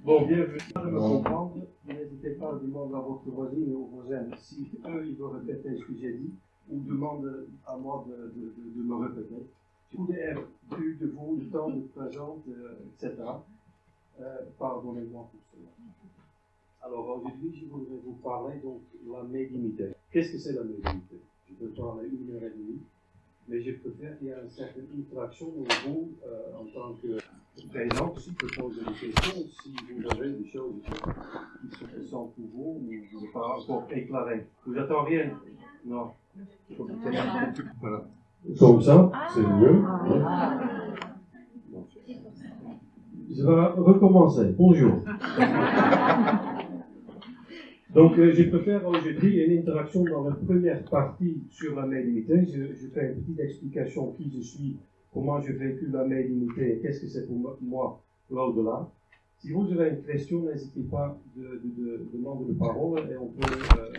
Bon, bienvenue. De me comprendre, n'hésitez pas à demander à votre voisine ou aux voisins si eux, ils veulent répéter ce que j'ai dit, ou demande à moi de me répéter. Je voulais plus de vous le temps de présente, etc. Pardonnez-moi pour cela. Alors aujourd'hui, je voudrais vous parler donc de la médiumnité. Qu'est-ce que c'est la médiumnité? Je peux parler 1 heure et demie, mais je préfère qu'il y ait une certaine interaction avec vous en tant que présent, si je peux poser des questions, si vous avez des choses qui sont pour vous, ou je ne veux pas encore éclairer. Vous n'attendez rien? Non. Voilà. Comme ça, c'est mieux. Je vais recommencer. Bonjour. Donc, je préfère aujourd'hui une interaction dans la première partie sur la médiumnité. Je fais une petite explication qui je suis, comment j'ai vécu la médiumnité et qu'est-ce que c'est pour moi l'au-delà. Si vous avez une question, n'hésitez pas de demander de parole et on peut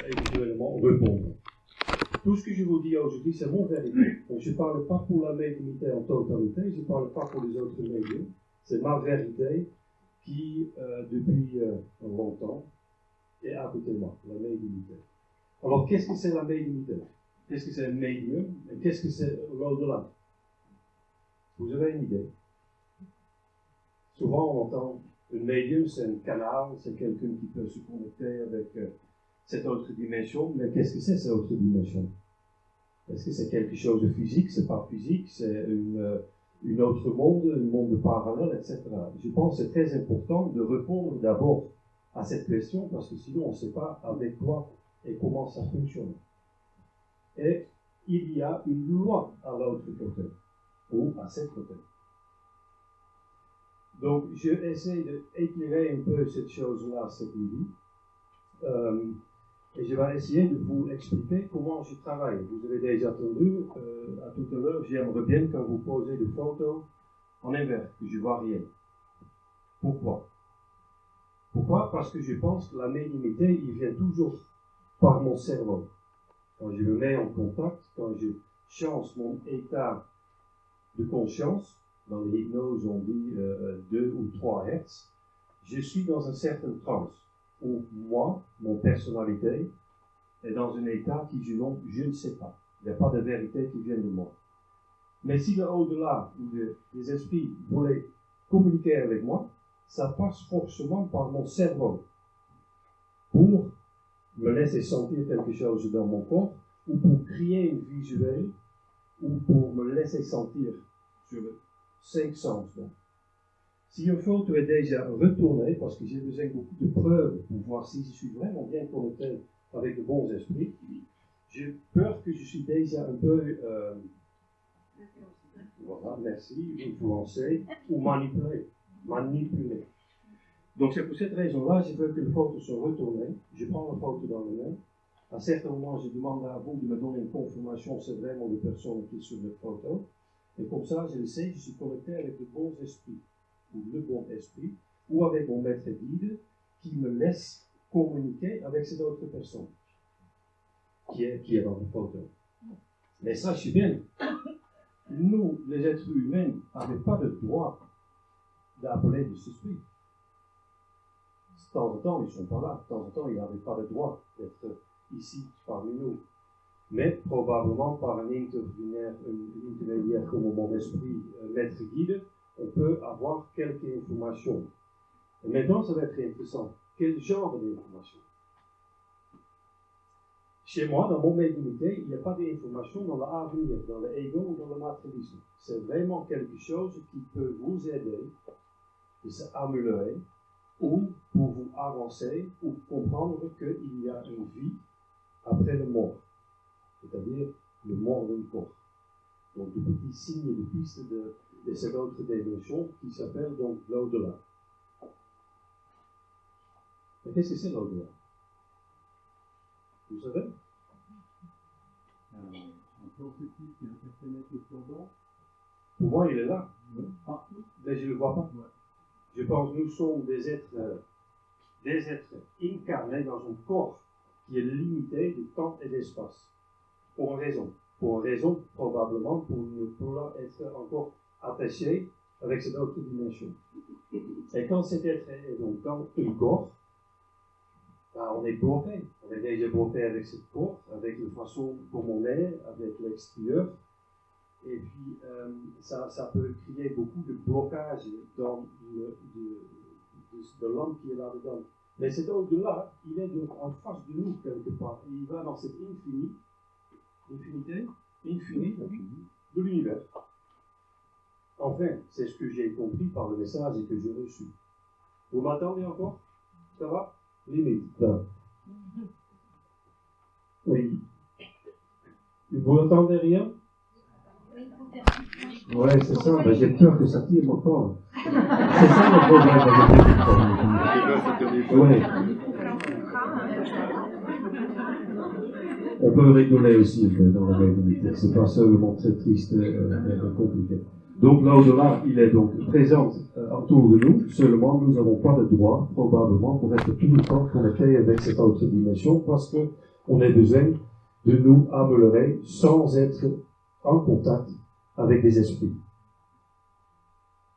éventuellement répondre. Tout ce que je vous dis aujourd'hui, c'est mon vérité. Donc, je ne parle pas pour la médiumnité en totalité, je ne parle pas pour les autres médiums. C'est ma vérité qui, depuis longtemps, est à côté de moi, la médiumnité. Alors, qu'est-ce que c'est la médiumnité? Qu'est-ce que c'est un médium? Et qu'est-ce que c'est l'au-delà? Vous avez une idée? Souvent, on entend un médium, c'est un canal, c'est quelqu'un qui peut se connecter avec cette autre dimension. Mais qu'est-ce que c'est cette autre dimension? Est-ce que c'est quelque chose de physique? C'est pas physique, c'est une autre monde, un monde parallèle, etc. Je pense que c'est très important de répondre d'abord à cette question, parce que sinon on ne sait pas avec quoi et comment ça fonctionne. Et il y a une loi à l'autre côté, ou à cette côté. Donc, je essaie d'éclairer un peu cette chose-là cette midi, et je vais essayer de vous expliquer comment je travaille. Vous avez déjà entendu, à tout à l'heure, j'aimerais bien quand vous posez des photos en inverse, que je vois rien. Pourquoi? Pourquoi? Parce que je pense que la médiumnité, il vient toujours par mon cerveau. Quand je le mets en contact, quand je change mon état de conscience, dans les hypnoses on dit 2 ou 3 Hertz, je suis dans un certain trance, où moi, mon personnalité, est dans un état qui je ne sais pas. Il n'y a pas de vérité qui vient de moi. Mais si le au-delà, les esprits voulaient communiquer avec moi, ça passe forcément par mon cerveau pour me laisser sentir quelque chose dans mon corps, ou pour créer une visuelle, ou pour me laisser sentir sur le 5 sens. Donc. Si une photo est déjà retournée, parce que j'ai besoin de beaucoup de preuves pour voir si je suis vraiment bien connecté avec de bons esprits, j'ai peur que je suis déjà un peu, voilà, merci, influencé ou manipulé. Donc c'est pour cette raison-là, je veux que les photos soient retournées. Je prends la photo dans le main. À certains moments, je demande à vous de me donner une confirmation, c'est vraiment la personne qui est sur la photo. Et comme ça, je le sais, je suis connecté avec de bons esprits, ou le bon esprit, ou avec mon maître guide qui me laisse communiquer avec cette autre personne qui est dans la photo. Mais sachez bien, nous, les êtres humains, n'avons pas le droit d'appeler des esprits. De temps en temps, ils ne sont pas là. De temps en temps, ils n'avaient pas le droit d'être ici parmi nous. Mais probablement par un intermédiaire comme mon esprit maître guide, on peut avoir quelques informations. Et maintenant, ça va être intéressant. Quel genre d'informations? Chez moi, dans mon médiumnité, il n'y a pas d'informations dans l'avenir, dans l'ego ou dans le matérialisme. C'est vraiment quelque chose qui peut vous aider de s'améliorer ou pour vous avancer ou comprendre qu'il y a une vie après la mort, c'est-à-dire le mort d'un corps. Donc, de petits signes et de pistes de cette autre dimension qui s'appelle donc l'au-delà. Mais qu'est-ce que c'est l'au-delà? Vous savez? Un processus qui interprénètre le flambeau. Pour moi, il est là. Partout. Mais je ne le vois pas. Ouais. Je pense que nous sommes des êtres incarnés dans un corps qui est limité de temps et d'espace. Pour une raison. Pour une raison, probablement, pour ne pas être encore attachés avec cette autre dimension. Et quand cet être est donc dans un corps, ben, on est bloqué. On est déjà bloqué avec ce corps, avec la façon comme on est, avec l'extérieur. Et puis, ça peut créer beaucoup de blocages dans de l'homme qui est là-dedans. Mais cet au-delà, il est donc en face de nous quelque part. Il va dans cette infinité de l'univers. Enfin, c'est ce que j'ai compris par le message et que j'ai reçu. Vous m'entendez encore? Ça va? Limite. Là. Oui. Vous n'entendez rien? Ouais, c'est ça. Ben, j'ai peur que ça tire encore. C'est ça le problème. Ouais. On peut rigoler aussi dans la réalité. C'est pas seulement très triste et compliqué. Donc là au-delà, il est donc présent autour de nous. Seulement, nous n'avons pas le droit, probablement, pour être tout le temps connectés avec cette autre dimension, parce que on a besoin de nous améliorer sans être en contact avec des esprits.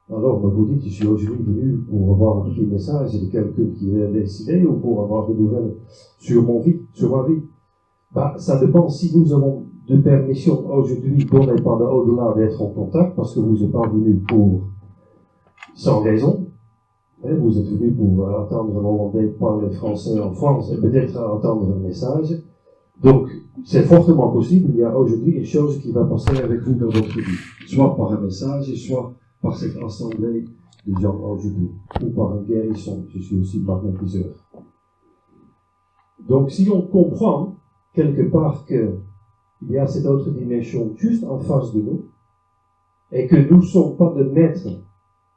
Alors, vous dites, je suis aujourd'hui venu pour avoir un petit message de quelqu'un qui est décidé ou pour avoir des nouvelles sur ma vie. Bah, ça dépend si nous avons de permission aujourd'hui donnée par le au-delà d'être en contact, parce que vous n'êtes pas venu pour sans raison. Vous êtes venu pour entendre l'Hollandais parler français en France et peut-être entendre un message. Donc, c'est fortement possible, il y a aujourd'hui une chose qui va passer avec vous dans votre vie, soit par un message, soit par cette assemblée de gens aujourd'hui, ou par un guérison. Je suis aussi magnétiseur. Donc, si on comprend quelque part qu'il y a cette autre dimension juste en face de nous, et que nous ne sommes pas le maître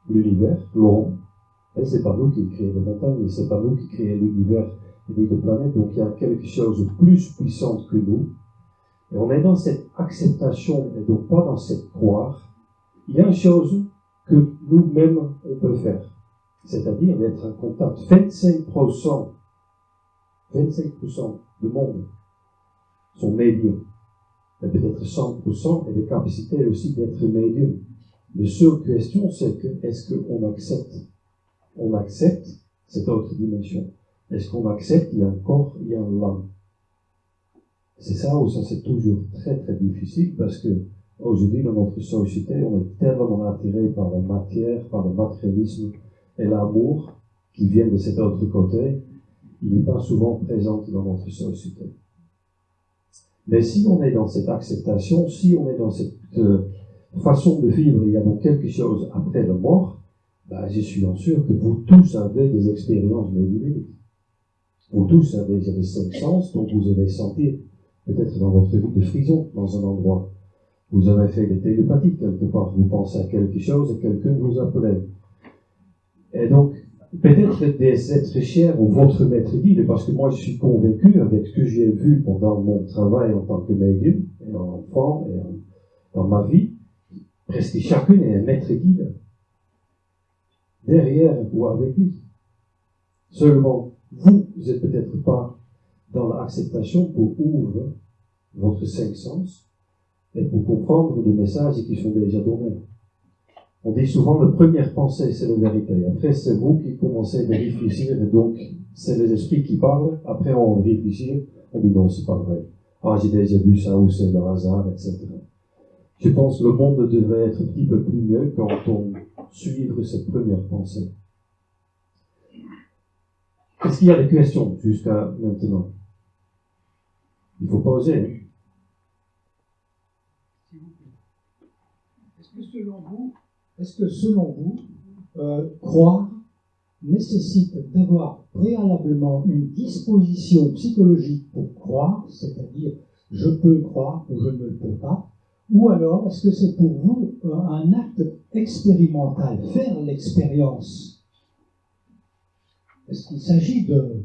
de l'univers, l'homme, et c'est pas nous qui créons les montagnes, c'est pas nous qui créons l'univers et les planètes, donc il y a quelque chose de plus puissant que nous, et on est dans cette acceptation, et donc pas dans cette croire. Il y a une chose que nous-mêmes on peut faire, c'est-à-dire d'être en contact. 25% du monde sont médiums, et peut-être 100% et des capacités aussi d'être médiums. La seule question, c'est que est-ce qu'on accepte cette autre dimension? Est-ce qu'on accepte qu'il y a un corps, il y a un l'âme? C'est ça où ça c'est toujours très très difficile, parce que aujourd'hui dans notre société on est tellement attiré par la matière, par le matérialisme et l'amour qui viennent de cet autre côté, il n'est pas souvent présent dans notre société. Mais si on est dans cette acceptation, si on est dans cette façon de vivre, il y a donc quelque chose après la mort, ben, je suis sûr que vous tous avez des expériences médiumniques. Vous tous avez des cinq sens, donc vous avez senti peut-être dans votre vie de frisson dans un endroit. Vous avez fait des télépathies quelque part, vous pensez à quelque chose et quelqu'un vous appelait. Et donc, peut-être des êtres chers ou votre maître guide, parce que moi je suis convaincu avec ce que j'ai vu pendant mon travail en tant que médium, et en enfant, et dans ma vie, presque chacun est un maître guide, derrière ou avec lui. Seulement, vous n'êtes peut-être pas dans l'acceptation pour ouvrir votre cinq sens et pour comprendre les messages qui sont déjà donnés. On dit souvent la première pensée, c'est la vérité. Après, c'est vous qui commencez à réfléchir, et donc c'est les esprits qui parlent. Après, on réfléchit, on dit non, c'est pas vrai. Ah, j'ai déjà vu ça, ou c'est le hasard, etc. Je pense que le monde devrait être un petit peu plus mieux quand on suit cette première pensée. Est-ce qu'il y a des questions jusqu'à maintenant? Il faut poser. S'il vous plaît. Est-ce que selon vous, croire nécessite d'avoir préalablement une disposition psychologique pour croire, c'est-à-dire je peux croire ou je ne le peux pas, ou alors est-ce que c'est pour vous un acte expérimental, faire l'expérience? Est-ce qu'il s'agit de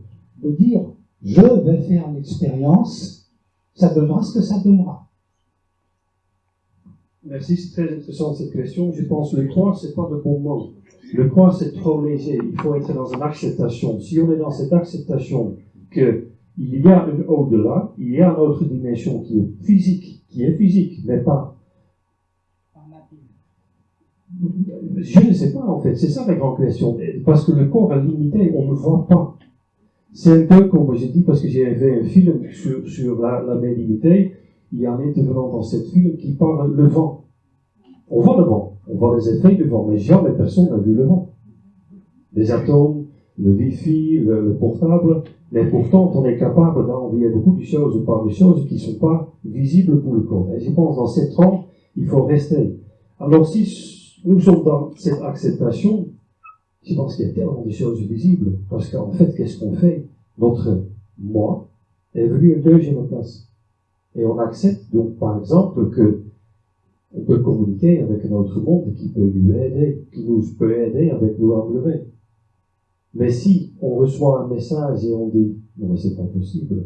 dire je vais faire l'expérience, ça donnera ce que ça donnera? Merci, c'est très intéressant cette question. Je pense que le croire, c'est pas le bon mot. Le croire, c'est trop léger. Il faut être dans une acceptation. Si on est dans cette acceptation qu'il y a un au-delà, il y a une autre dimension qui est physique, mais pas Je ne sais pas, en fait. C'est ça la grande question. Parce que le corps est limité, on ne voit pas. C'est un peu comme j'ai dit, parce que j'ai fait un film sur la médiumnité. Il y a un intervenant dans cette film qui parle le vent. On voit le vent, on voit les effets du vent, mais jamais personne n'a vu le vent. Les atomes, le Wi-Fi, le portable, mais pourtant on est capable d'envoyer beaucoup de choses par des choses qui ne sont pas visibles pour le corps. Et je pense dans cette trempe, il faut rester. Alors si nous sommes dans cette acceptation, je pense qu'il y a tellement de choses visibles, parce qu'en fait, qu'est-ce qu'on fait? Notre moi est venu à une deuxième place. Et on accepte donc, par exemple, que on peut communiquer avec un autre monde qui peut nous aider, qui nous peut aider avec nos améliorer. Mais si on reçoit un message et on dit, non, mais c'est pas possible,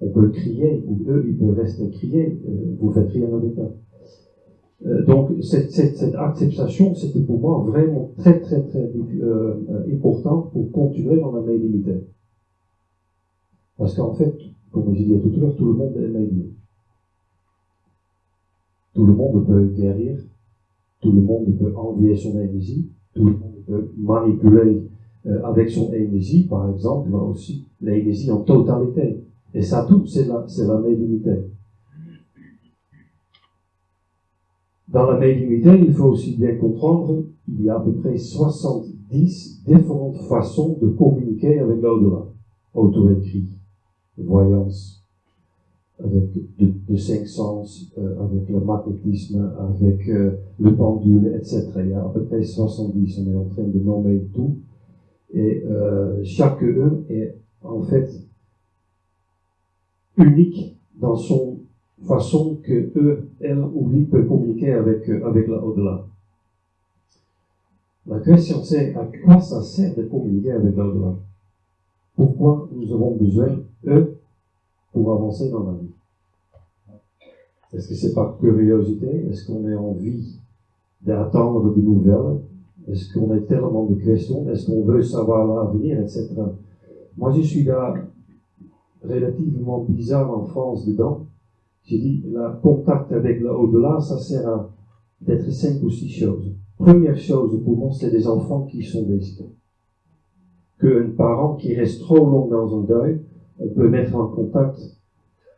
on peut crier, ou eux, ils peuvent rester crier, vous faites rien avec ça. Donc, cette acceptation, c'était pour moi vraiment très important pour continuer dans la médiumnité. Parce qu'en fait, comme je disais tout à l'heure, tout le monde est médium. Tout le monde peut guérir, tout le monde peut envoyer son énergie, tout le monde peut manipuler avec son énergie, par exemple, là aussi, l'énergie en totalité. Et ça, tout, c'est la médiumnité. Dans la médiumnité, il faut aussi bien comprendre, il y a à peu près 70 différentes façons de communiquer avec l'au-delà. Auto-écrit, voyance, avec de cinq sens, avec le magnétisme, avec le pendule, etc. Il y a à peu près 70, on est en train de nommer tout. Et chacun est en fait unique dans son façon que elle ou lui peut communiquer avec l'au-delà. La question c'est à quoi ça sert de communiquer avec l'au-delà? Pourquoi nous avons besoin d'eux pour avancer dans la vie? Est-ce que c'est par curiosité? Est-ce qu'on a envie d'attendre de nouvelles? Est-ce qu'on a tellement de questions? Est-ce qu'on veut savoir l'avenir, etc. Moi, je suis là relativement bizarre en France dedans. J'ai dit, le contact avec l'au-delà, ça sert à d'être 5 ou 6 choses. Première chose pour moi, c'est des enfants qui sont décédés. Qu'un parent qui reste trop long dans un deuil, on peut mettre en contact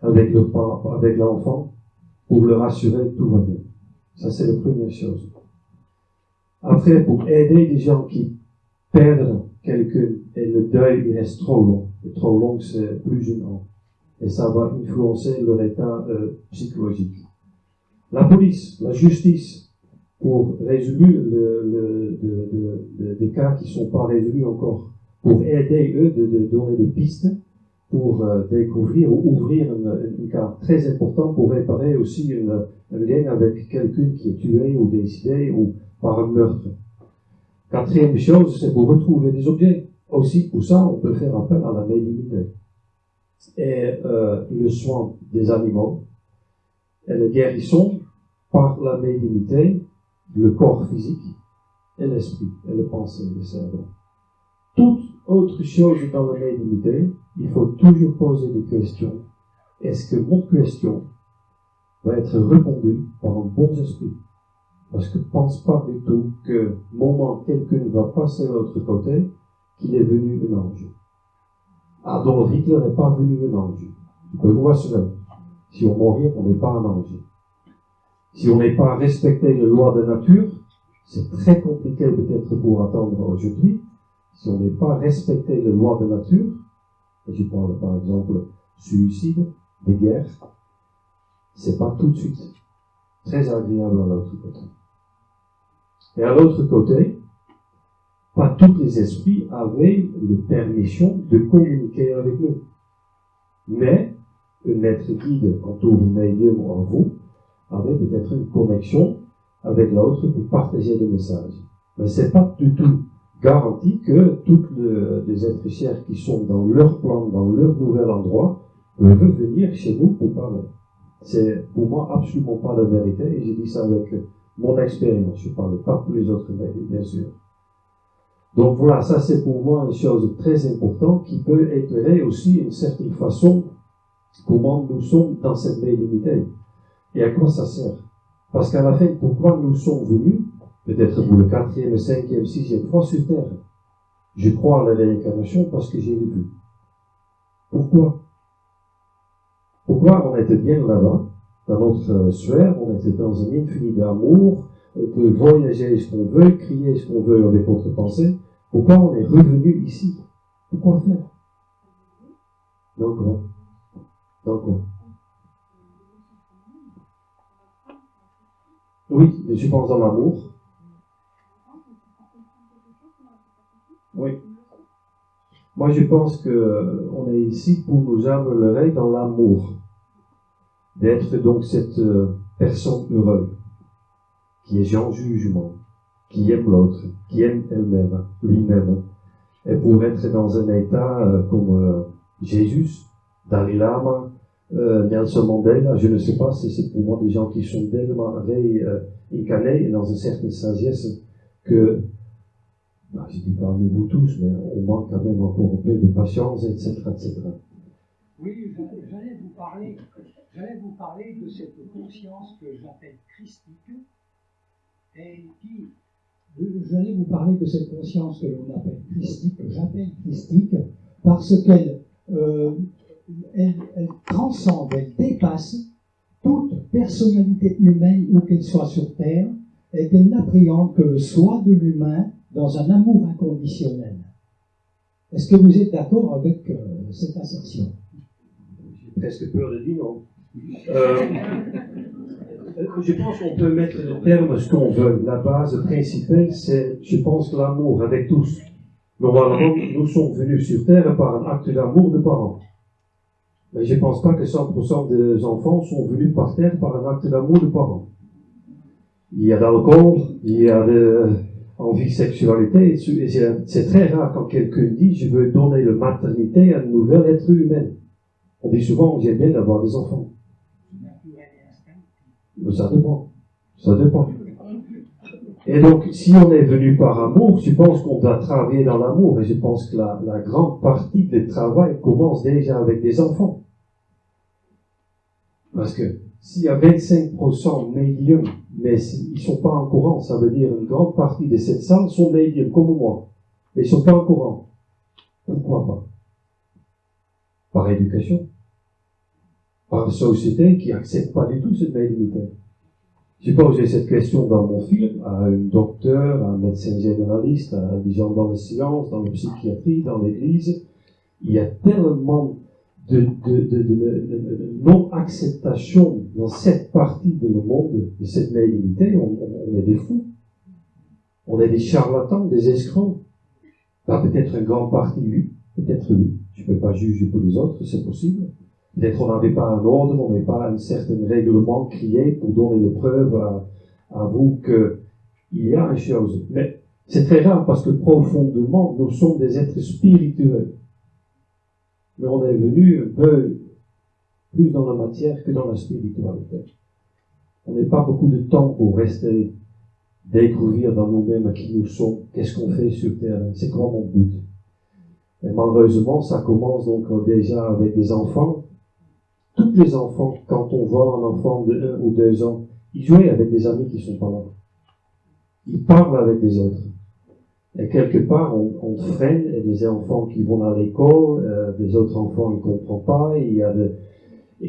avec l'enfant pour le rassurer que tout va bien. Ça, c'est la première chose. Après, pour aider des gens qui perdent quelqu'un et le deuil il reste trop long. Et trop long, c'est plus d'un an. Et ça va influencer leur état psychologique. La police, la justice, pour résoudre des cas qui ne sont pas résolus encore, pour aider eux de donner des pistes, pour découvrir ou ouvrir un cas très important pour réparer aussi un lien avec quelqu'un qui est tué ou décédé ou par un meurtre. Quatrième chose, c'est pour retrouver des objets. Aussi, pour ça, on peut faire appel à la médiumnité. Et le soin des animaux, et la guérison par la médiumnité, le corps physique, et l'esprit, et la pensée, le cerveau. Toute autre chose dans la médiumnité, il faut toujours poser des questions. Est-ce que mon question va être répondue par un bon esprit? Parce que pense pas du tout que moment quelqu'un va passer de l'autre côté, qu'il est venu un ange. Adolf Hitler n'est pas venu un ange. Je peux vous rassurer. Si on mourit, on n'est pas un ange. Si on n'est pas respecté les lois de la nature, c'est très compliqué peut-être pour attendre aujourd'hui. Si on n'est pas respecté les lois de la nature, et je parle par exemple suicide, des guerres, c'est pas tout de suite très agréable à l'autre côté. Et à l'autre côté, pas tous les esprits avaient la permission de communiquer avec nous. Mais un maître guide, en tout médium ou en vous, avait peut-être une connexion avec l'autre pour partager des messages. Mais c'est pas du tout garanti que tous les êtres chers qui sont dans leur plan, dans leur nouvel endroit, peuvent venir chez nous pour parler. C'est pour moi absolument pas la vérité, et j'ai dit ça avec mon expérience. Je ne parle pas pour les autres médiums, bien sûr. Donc voilà, ça c'est pour moi une chose très importante qui peut éclairer aussi d'une certaine façon comment nous sommes dans cette médiumnité et à quoi ça sert. Parce qu'à la fin, pourquoi nous sommes venus, peut-être vous le 4e, le 5e, 6e fois sur terre. Je crois à la réincarnation parce que j'ai vu. Pourquoi? Pourquoi on était bien là-bas, dans notre sphère, on était dans un infini d'amour, on peut voyager ce qu'on veut, crier ce qu'on veut avec notre pensée. Pourquoi on est revenu ici? Pourquoi faire? Dans quoi? Dans quoi? Oui, je pense dans l'amour. Oui. Moi, je pense que on est ici pour nous améliorer dans l'amour. D'être donc cette personne heureuse, qui est sans jugement, qui aime l'autre, qui aime elle-même, lui-même. Et pour être dans un état comme Jésus, Dalai Lama, Nelson Mandela, je ne sais pas si c'est pour moi des gens qui sont tellement réincarnés et dans une certaine sagesse que, je dis pas nous tous, mais on manque quand même encore un peu de patience, etc., etc. Oui, j'allais vous parler de cette conscience que j'appelle christique et qui... J'allais vous parler de cette conscience que l'on appelle christique, que j'appelle christique, parce qu'elle elle transcende, elle dépasse toute personnalité humaine où qu'elle soit sur Terre, et qu'elle n'appréhende que le soi de l'humain dans un amour inconditionnel. Est-ce que vous êtes d'accord avec cette assertion? J'ai presque peur de dire non. Je pense qu'on peut mettre le terme ce qu'on veut. La base principale, c'est, je pense, l'amour avec tous. Normalement, nous sommes venus sur Terre par un acte d'amour de parents. Mais je ne pense pas que 100% des enfants sont venus par Terre par un acte d'amour de parents. Il y a l'alcool, il y a l'envie de sexualité, et c'est très rare quand quelqu'un dit « je veux donner la maternité à un nouvel être humain ». On dit souvent « j'aime bien d'avoir des enfants ». Ça dépend. Ça dépend. Et donc, si on est venu par amour, je pense qu'on doit travailler dans l'amour. Et je pense que la grande partie du travail commence déjà avec des enfants. Parce que s'il y a 25% médiums, mais ils ne sont pas en courant, ça veut dire une grande partie de cette salle sont médiums, comme moi. Mais ils ne sont pas en courant. Pourquoi pas? Par éducation. Par une société qui n'accepte pas du tout cette médiumnité. J'ai posé cette question dans mon film à un docteur, à un médecin généraliste, à des gens dans les sciences, dans la psychiatrie, dans l'église. Il y a tellement de non-acceptation dans cette partie de le monde, de cette médiumnité. On est des fous. On est des charlatans, des escrocs. Peut-être une grande partie, oui. Peut-être oui. Je ne peux pas juger pour les autres, c'est possible. Peut-être on n'avait pas un ordre, on n'avait pas un certain règlement créé pour donner les preuves à vous qu'il y a une chose. Mais c'est très rare parce que profondément, nous sommes des êtres spirituels. Mais on est venu un peu plus dans la matière que dans la spiritualité. On n'a pas beaucoup de temps pour rester, découvrir dans nous-mêmes qui nous sommes, qu'est-ce qu'on fait sur Terre, c'est quoi mon but. Et malheureusement, ça commence donc déjà avec des enfants. Tous les enfants, quand on voit un enfant de 1 ou 2 ans, ils jouent avec des amis qui sont pas là. Ils parlent avec des autres. Et quelque part, on freine, et des enfants qui vont à l'école, des autres enfants, ils ne comprennent pas, il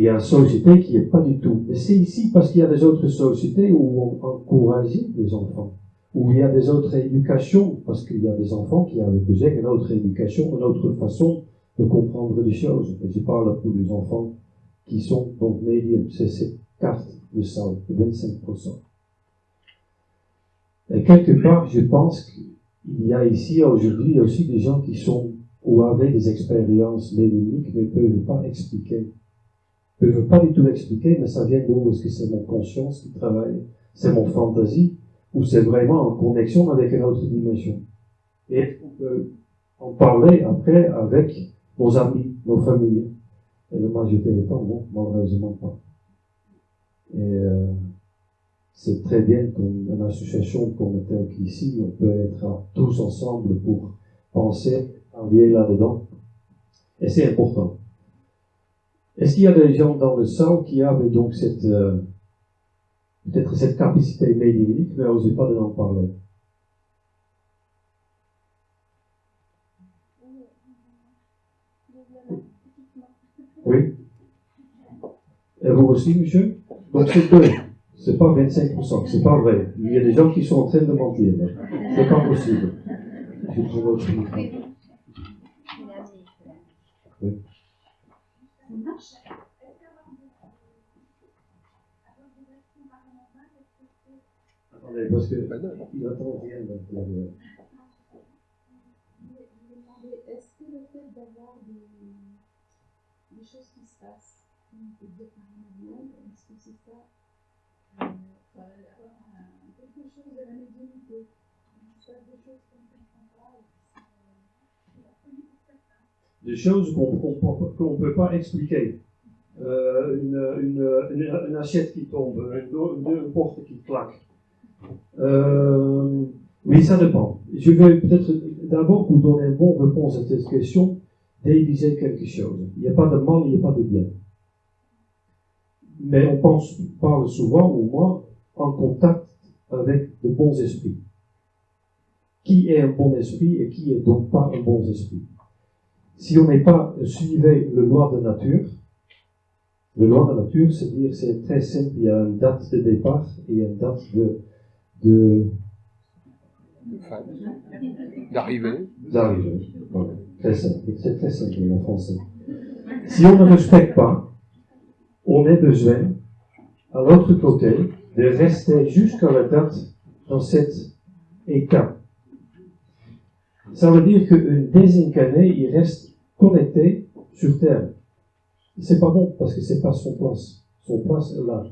y a une société qui n'est pas du tout. Mais c'est ici parce qu'il y a des autres sociétés où on encourage les enfants, où il y a des autres éducations, parce qu'il y a des enfants qui avaient besoin d'une autre éducation, une autre façon de comprendre les choses. Et je parle pour les enfants qui sont donc médiums, c'est cette carte de salle, de 25%. Et quelque part, je pense qu'il y a ici aujourd'hui aussi des gens qui sont ou avaient des expériences médiumniques mais ne peuvent pas expliquer. Ne peuvent pas du tout expliquer, mais ça vient d'où? Est-ce que c'est mon conscience qui travaille? C'est mon fantaisie? Ou c'est vraiment en connexion avec une autre dimension? Et on peut en parler après avec nos amis, nos familles. Et le majorité du temps, non, malheureusement pas. Et c'est très bien qu'une association comme telle qu'ici, on peut être tous ensemble pour penser, travailler là-dedans. Et c'est important. Est-ce qu'il y a des gens dans le salle qui avaient donc cette peut-être cette capacité médiumnique, mais n'osez pas d'en parler. Oui. Et vous aussi, monsieur? Donc c'est deux. C'est pas 25%, c'est pas vrai. Il y a des gens qui sont en train de mentir. C'est pas possible. Je trouve autre chose. Oui. Attendez, parce que il n'attend rien d'intérieur. Est-ce que le fait d'avoir des choses qui se passent, on peut dire paranormales, est-ce que c'est ça, quelque chose de la médiumnité, il se passe des choses qu'on ne comprend pas, Des choses qu'on ne peut pas expliquer. Une assiette qui tombe, une porte qui claque. Oui, ça dépend. Je vais peut-être d'abord pour donner une bonne réponse à cette question, diviser quelque chose. Il n'y a pas de mal, il n'y a pas de bien. Mais on parle souvent, au moins, en contact avec de bons esprits. Qui est un bon esprit et qui est donc pas un bon esprit? Si on n'est pas suivi le loi de nature, le loi de nature, c'est-à-dire, c'est très simple, il y a une date de départ et une date d'arrivée. Voilà. Très simple. C'est très simple en français. Si on ne respecte pas, on a besoin, à l'autre côté, de rester jusqu'à la date dans cet état. Ça veut dire qu'un désincarné, il reste connecté sur Terre. C'est pas bon, parce que c'est pas son place. Son place est là.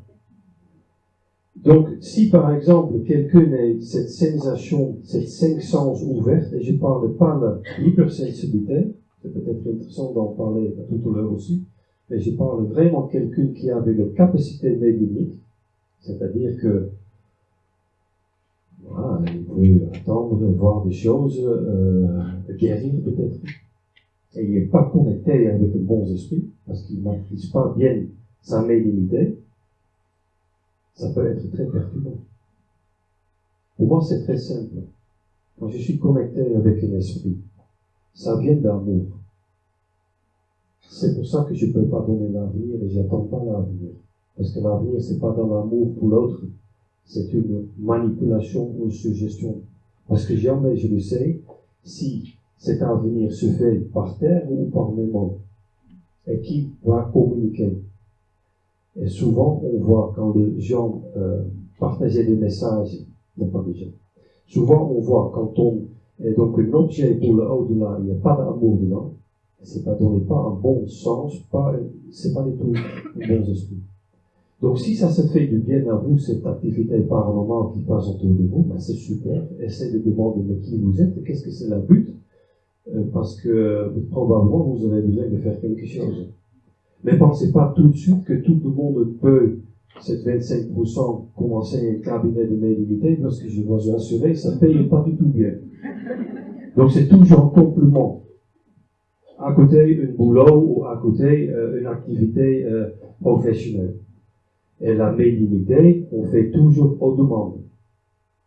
Donc, si par exemple, quelqu'un a cette sensation, cette cinq sens ouverte, et je parle pas de l'hypersensibilité, c'est peut-être intéressant d'en parler tout à l'heure aussi, mais je parle vraiment de quelqu'un qui avait une capacité médiumnique, c'est-à-dire que, voilà, il peut attendre, voir des choses, guérir peut-être, et il n'est pas connecté avec le bon esprit, parce qu'il ne maîtrise pas bien sa médiumnité, ça peut être très perturbant. Pour moi, c'est très simple. Quand je suis connecté avec un esprit, ça vient d'amour. C'est pour ça que je ne peux pas donner l'avenir et j'attends pas l'avenir. Parce que l'avenir, c'est pas dans l'amour pour l'autre, c'est une manipulation ou une suggestion. Parce que jamais je le sais si cet avenir se fait par terre ou par mes mains. Et qui va communiquer. Et souvent, on voit quand les gens partageaient des messages, non pas des gens, souvent on voit quand on est donc un objet pour le au-delà, il n'y a pas d'amour dedans, c'est pas donné pas un bon sens, c'est pas du tout un bon esprit. Donc si ça se fait du bien à vous, cette activité paranormale qui passe autour de vous, ben c'est super, essayez de demander mais qui vous êtes, qu'est-ce que c'est le but, parce que probablement vous aurez besoin de faire quelque chose. Mais pensez pas tout de suite que tout le monde peut, cette 25%, commencer un cabinet de médiumnité, parce que je dois vous assurer, ça ne paye pas du tout bien. Donc c'est toujours un complément. À côté, un boulot ou à côté, une activité professionnelle. Et la médiumnité, on fait toujours aux demandes.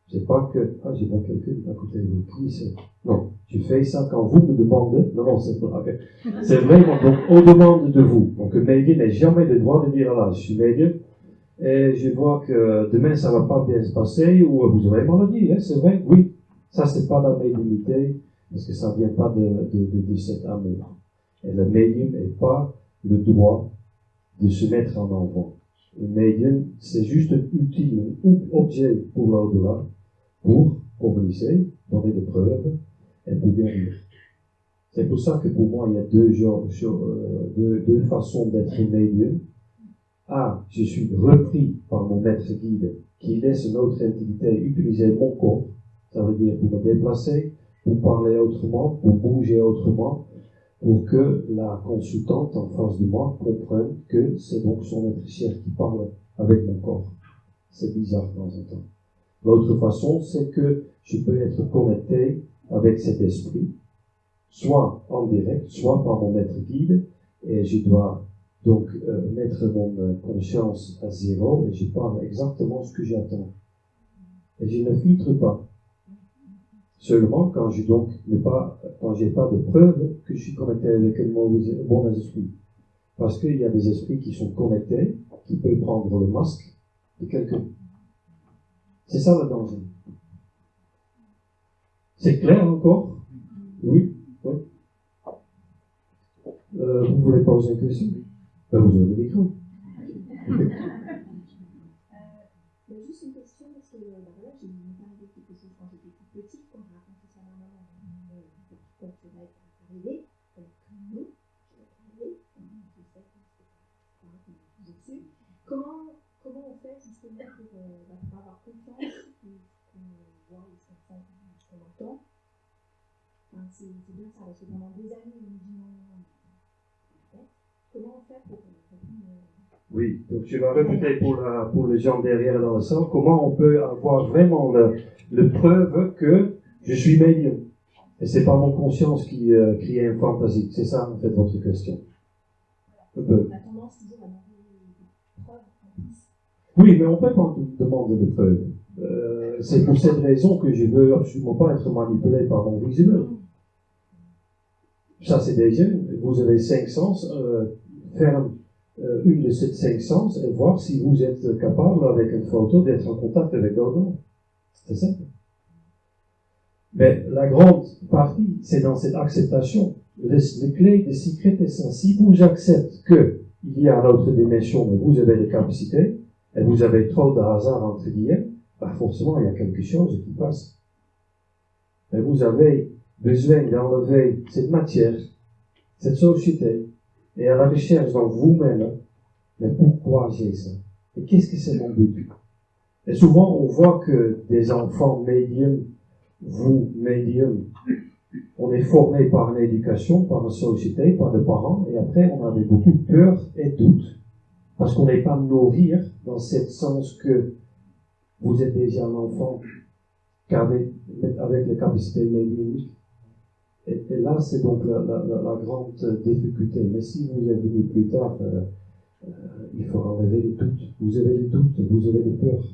C'est pas que, j'ai pas quelqu'un à côté de vous, qui c'est? Non, je fais ça quand vous me demandez. Non, c'est pas vrai. C'est vraiment donc aux demandes de vous. Donc le médium n'a jamais le droit de dire, là, je suis médium, et je vois que demain ça va pas bien se passer, ou vous aurez maladie, hein, c'est vrai, oui. Ça, c'est pas la médiumnité, parce que ça vient pas de cet amour. Et le médium n'a pas le droit de se mettre en avant. Le médium, c'est juste un outil, un objet pour l'au-delà, pour communiquer, donner des preuves, et pour guérir. C'est pour ça que pour moi, il y a deux façons d'être médium. Je suis repris par mon maître guide, qui laisse une autre entité utiliser mon corps, ça veut dire pour me déplacer, pour parler autrement, pour bouger autrement, pour que la consultante en face de moi comprenne que c'est donc son être cher qui parle avec mon corps. C'est bizarre de temps en temps. L'autre façon, c'est que je peux être connecté avec cet esprit, soit en direct, soit par mon maître guide, et je dois donc mettre mon conscience à zéro et je parle exactement ce que j'attends. Et je ne filtre pas. Seulement quand j'ai pas de preuve que je suis connecté avec un bon esprit. Parce qu'il y a des esprits qui sont connectés, qui peuvent prendre le masque de quelqu'un. C'est ça le danger. C'est clair encore? Oui? Oui. Vous voulez poser une question? Vous avez le micro. Juste une question, parce que voilà, j'ai arrivé quelque chose quand j'étais toute petite, quand j'ai raconté ça à ma maman, quand tu vas être arrivé, comme nous, je vais être arrivé, je sais que c'est pas dessus. Comment on fait justement pour avoir confiance, qu'on voit ce qu'on entend? Enfin, c'est bien ça, parce que pendant des années, on me dit non. Comment on fait pour répondre? Oui, donc je vais répéter pour les gens derrière dans la salle, comment on peut avoir vraiment le preuve que je suis médium. Et c'est pas mon conscience qui crée une fantaisie. C'est ça, en fait, votre question. On a tendance toujours à demander des preuves en plus. Oui, mais on peut pas demander de preuves. C'est pour cette raison que je veux absolument pas être manipulé par mon visuel. Ça, c'est déjà, vous avez 5 sens, faire une de ces 5 sens et voir si vous êtes capable, avec une photo, d'être en contact avec d'autres. C'est simple. Mais la grande partie, c'est dans cette acceptation. Les clés des secrets est ça. Si vous acceptez qu'il y a une autre dimension, mais vous avez des capacités, et vous avez trop de hasard entre guillemets, bah forcément, il y a quelque chose qui passe. Mais vous avez besoin d'enlever cette matière, cette société, et à la recherche dans vous-même, mais pourquoi j'ai ça? Et qu'est-ce que c'est mon but? Et souvent, on voit que des enfants médiums, vous, médiums, on est formé par une éducation, par une société, par des parents, et après, on avait beaucoup de peur et doute, parce qu'on n'est pas nourrir dans ce sens que vous êtes déjà un enfant avec les capacités médiumniques. Et là, c'est donc la grande difficulté. Mais si vous êtes venu plus tard, il faut enlever les doutes. Vous avez des doutes, vous avez des peurs.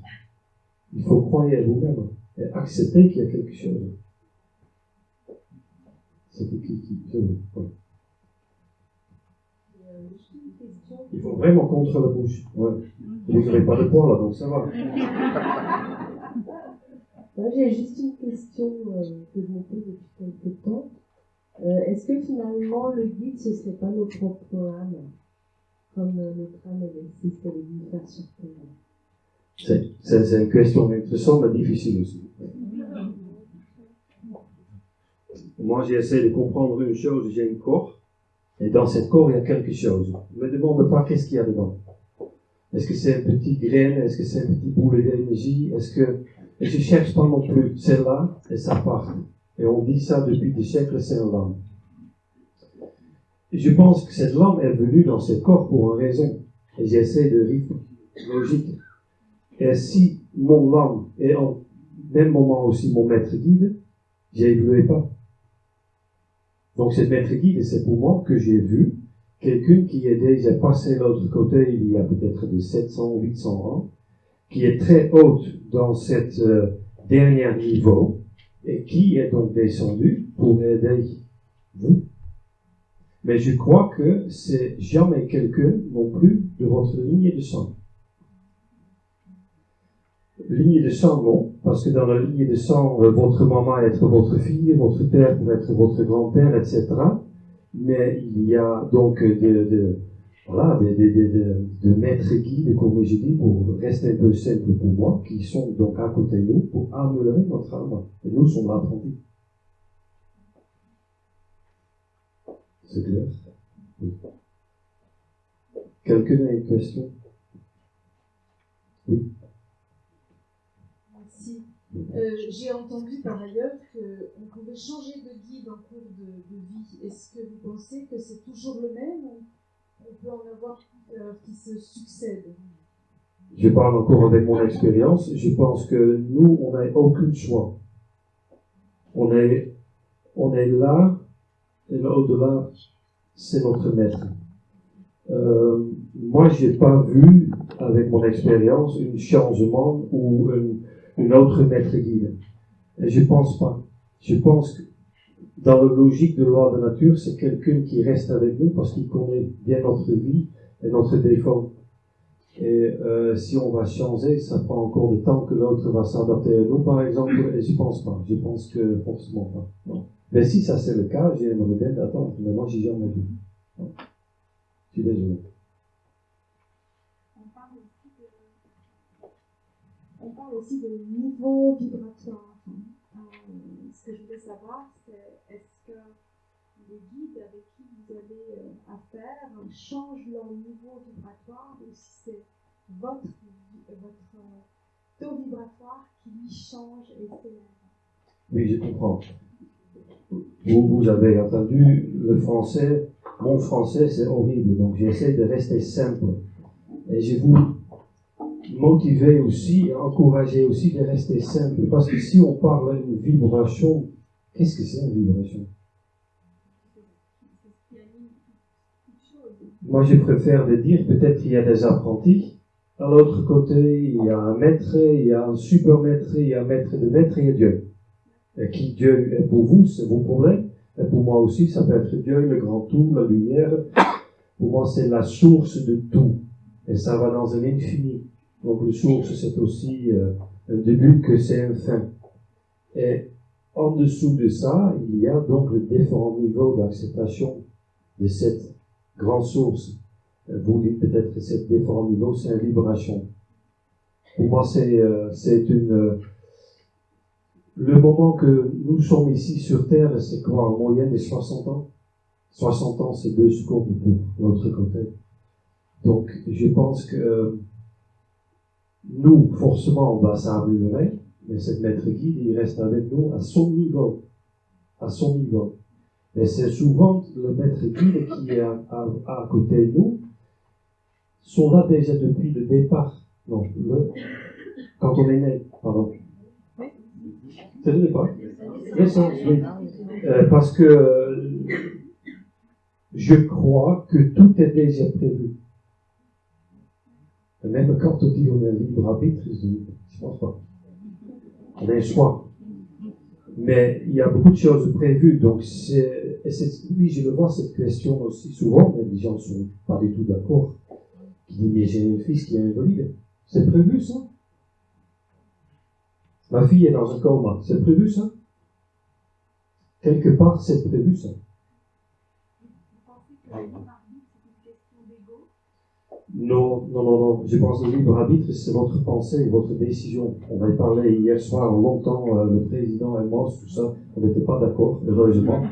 Il faut croire à vous-même et accepter qu'il y a quelque chose. C'est qui ouais. Il faut vraiment contre la bouche. Ouais. Vous n'avez pas de poids là, donc ça va. Moi, j'ai juste une question que je me pose depuis quelques temps. Est-ce que finalement le guide ce serait pas nos propres âmes, comme notre âme est ce qu'elle est venue faire sur Terre? C'est une question intéressante mais difficile aussi. Moi j'ai essayé de comprendre une chose, j'ai un corps, et dans ce corps il y a quelque chose. Ne me demande pas qu'est-ce qu'il y a dedans. Est-ce que c'est un petit grain, est-ce que c'est un petit boulet d'énergie, et je cherche pas non plus celle-là, et ça part. Et on dit ça depuis des siècles, c'est une lame. Je pense que cette lame est venue dans ce corps pour une raison. Et j'essaie de rythme logique. Et si mon lame est en même moment aussi mon maître guide, j'évoluais pas. Donc cette maître guide, c'est pour moi que j'ai vu quelqu'un qui est déjà passé de l'autre côté il y a peut-être de 700, 800 ans, qui est très haute dans cette dernier niveau, et qui est donc descendu pour aider vous. Mais je crois que c'est jamais quelqu'un non plus de votre lignée de sang. Lignée de sang, non, parce que dans la lignée de sang, votre maman être votre fille, votre père peut être votre grand-père, etc. Mais il y a donc de maîtres guides, comme je dis, pour rester un peu simple pour moi, qui sont donc à côté de nous pour améliorer notre âme. Et nous sommes apprentis. C'est clair? Oui. Quelqu'un a une question? Oui. Merci. J'ai entendu par ailleurs qu'on pouvait changer de guide en cours de vie. Est-ce que vous pensez que c'est toujours le même ou on peut en avoir qui se succèdent? Je parle encore avec mon expérience. Je pense que nous, on n'a aucun choix. On est là, et là, au-delà, c'est notre maître. Moi, j'ai pas vu, avec mon expérience, un changement ou une autre maître guide. Et je pense pas. Je pense que dans la logique de loi de nature, c'est quelqu'un qui reste avec nous parce qu'il connaît bien notre vie et notre défaut. Et si on va changer, ça prend encore du temps que l'autre va s'adapter à nous, par exemple, et je pense pas. Je pense que forcément pas. Non. Mais si ça c'est le cas, j'aimerais bien d'attendre, mais moi j'ai jamais vu. Non. Je suis désolé. On parle aussi de niveau vibratoire. Ce que je voulais savoir, c'est est-ce que les guides avec qui vous avez affaire changent leur niveau vibratoire ou si c'est votre taux vibratoire qui lui change et c'est... Oui, je comprends. Vous avez entendu le français, mon français c'est horrible, donc j'essaie de rester simple. Et je vous motiver aussi, encourager aussi de rester simple, parce que si on parle d'une vibration, qu'est-ce que c'est une vibration? Moi je préfère de dire, peut-être il y a des apprentis, à l'autre côté il y a un maître, il y a un super maître, il y a un maître de maître et Dieu. Et qui Dieu est pour vous, c'est vos problèmes, et pour moi aussi ça peut être Dieu, le grand tout, la lumière. Pour moi c'est la source de tout, et ça va dans un infini. Donc le source c'est aussi un début que c'est un fin. Et en dessous de ça, il y a donc le différent niveau d'acceptation de cette grande source. Vous dites peut-être que cette différent niveau c'est une vibration. Pour moi c'est une... Le moment que nous sommes ici sur Terre, c'est quoi, en moyenne de 60 ans? 60 ans, c'est 2 secondes pour l'autre côté. Donc, je pense que nous, forcément, on va s'améliorer, mais cette maître guide, il reste avec nous à son niveau. À son niveau. Mais c'est souvent le maître guide qui est à côté de nous, sont là déjà depuis le départ. Non, quand on est né, pardon. C'est le départ. L'essence, oui. Parce que je crois que tout est déjà prévu. Même quand on dit on est libre arbitre, je pense pas. On a un choix. Mais il y a beaucoup de choses prévues. Donc, oui, je le vois cette question aussi souvent, mais les gens ne sont pas du tout d'accord. Qui disent, mais j'ai un fils qui est invalide. C'est prévu ça? Ma fille est dans un coma. C'est prévu ça? Quelque part, c'est prévu ça. Non. Je pense que le libre arbitre, c'est votre pensée, votre décision. On a parlé hier soir longtemps, le président et moi, tout ça. On n'était pas d'accord, heureusement.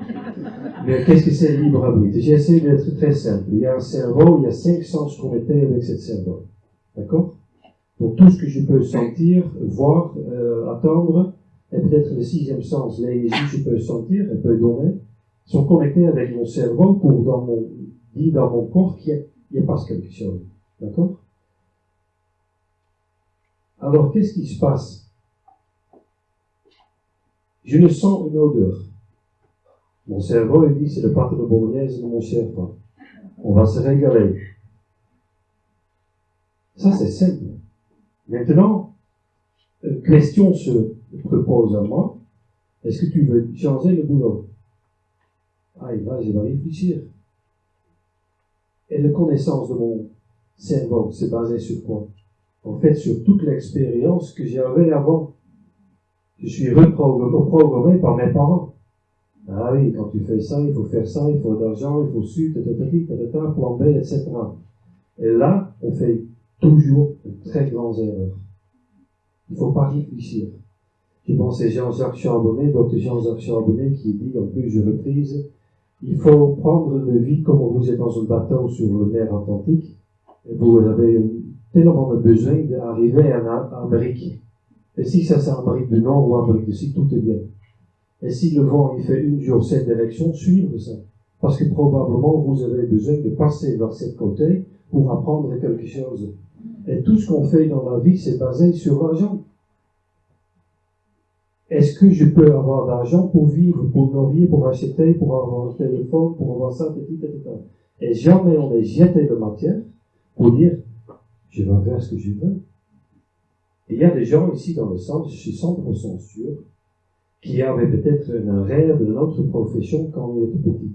Mais qu'est-ce que c'est le libre arbitre? J'ai essayé d'être très simple. Il y a un cerveau, il y a 5 sens connectés avec ce cerveau. D'accord? Donc tout ce que je peux sentir, voir, attendre, et peut-être le 6e sens, l'énergie que je peux sentir et peux donner, sont connectés avec mon cerveau pour dans mon corps qu'il y passe quelque chose. D'accord? Alors qu'est-ce qui se passe? Je ne sens une odeur. Mon cerveau il dit c'est le pâte de bolognaise de mon cher frère. On va se régaler. Ça c'est simple. Maintenant, une question se propose à moi. Est-ce que tu veux changer le boulot? Ah, et là, je vais réfléchir. Et la connaissance de mon cerveau, c'est basé sur quoi? En fait, sur toute l'expérience que j'avais avant. Je suis reprogrammé par mes parents. Ah oui, quand tu fais ça, il faut faire ça, il faut de l'argent, il faut su, plan B, etc. Et là, on fait toujours de très grandes erreurs. Il ne faut pas réfléchir. Je pense à Jean-Jacques Charbonnet, Dr Jean-Jacques Charbonnet, qui dit, en plus je reprise, il faut prendre le vie comme vous êtes dans un bateau sur le mer Atlantique, et vous avez tellement de besoin d'arriver en Amérique. Et si ça c'est Amérique du Nord ou Amérique du Sud, tout est bien. Et si le vent il fait une jour cette direction, suivre ça. Parce que probablement vous avez besoin de passer vers cette côté pour apprendre quelque chose. Et tout ce qu'on fait dans la vie, c'est basé sur l'argent. Est-ce que je peux avoir d'argent pour vivre, pour nourrir, pour acheter, pour avoir un téléphone, pour avoir ça, etc. Et jamais on est jeté de matière pour dire je vais faire ce que je veux. Il y a des gens ici dans le centre, je suis 100% sûr, qui avaient peut-être un rêve de notre profession quand on était petit.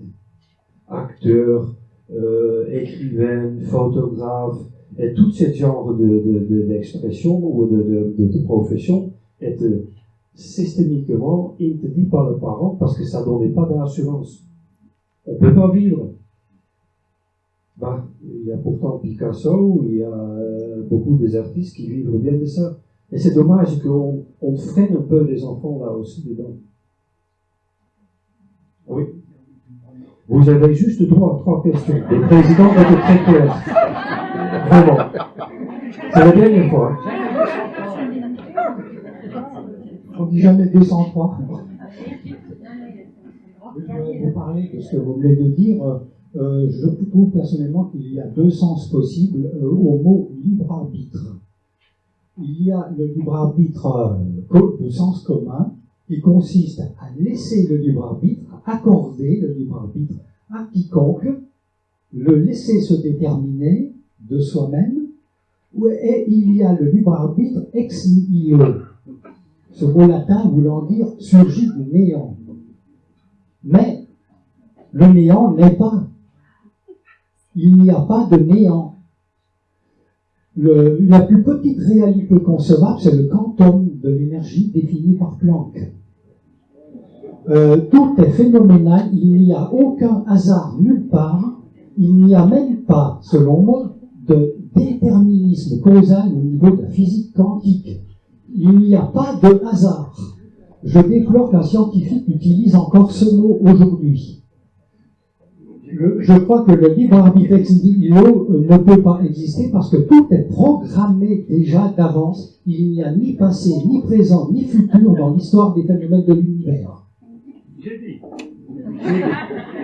Acteurs, écrivains, photographes, et tout ce genre d'expression ou de profession étaient systémiquement interdits par les parents parce que ça ne donnait pas d'assurance. On ne peut pas vivre. Il y a pourtant Picasso, il y a beaucoup des artistes qui vivent bien de ça. Et c'est dommage qu'on freine un peu les enfants là aussi dedans. Oui. Vous avez juste droit à 3 questions. Le président était très clair. Vraiment. C'est la dernière fois. On dit jamais 203. Je vais vous parler de ce que vous venez de dire. Je trouve personnellement qu'il y a 2 sens possibles au mot libre arbitre. Il y a le libre arbitre de sens commun qui consiste à laisser le libre arbitre, accorder le libre arbitre à quiconque, le laisser se déterminer de soi-même, et il y a le libre arbitre ex nihilo, ce mot latin voulant dire surgit du néant. Mais le néant n'est pas. Il n'y a pas de néant. La plus petite réalité concevable, c'est le quantum de l'énergie défini par Planck. Tout est phénoménal, il n'y a aucun hasard nulle part, il n'y a même pas, selon moi, de déterminisme causal au niveau de la physique quantique. Il n'y a pas de hasard. Je déplore qu'un scientifique utilise encore ce mot aujourd'hui. Je crois que le libre arbitre ex nihilo ne peut pas exister parce que tout est programmé déjà d'avance. Il n'y a ni passé, ni présent, ni futur dans l'histoire des phénomènes de l'univers. J'ai dit.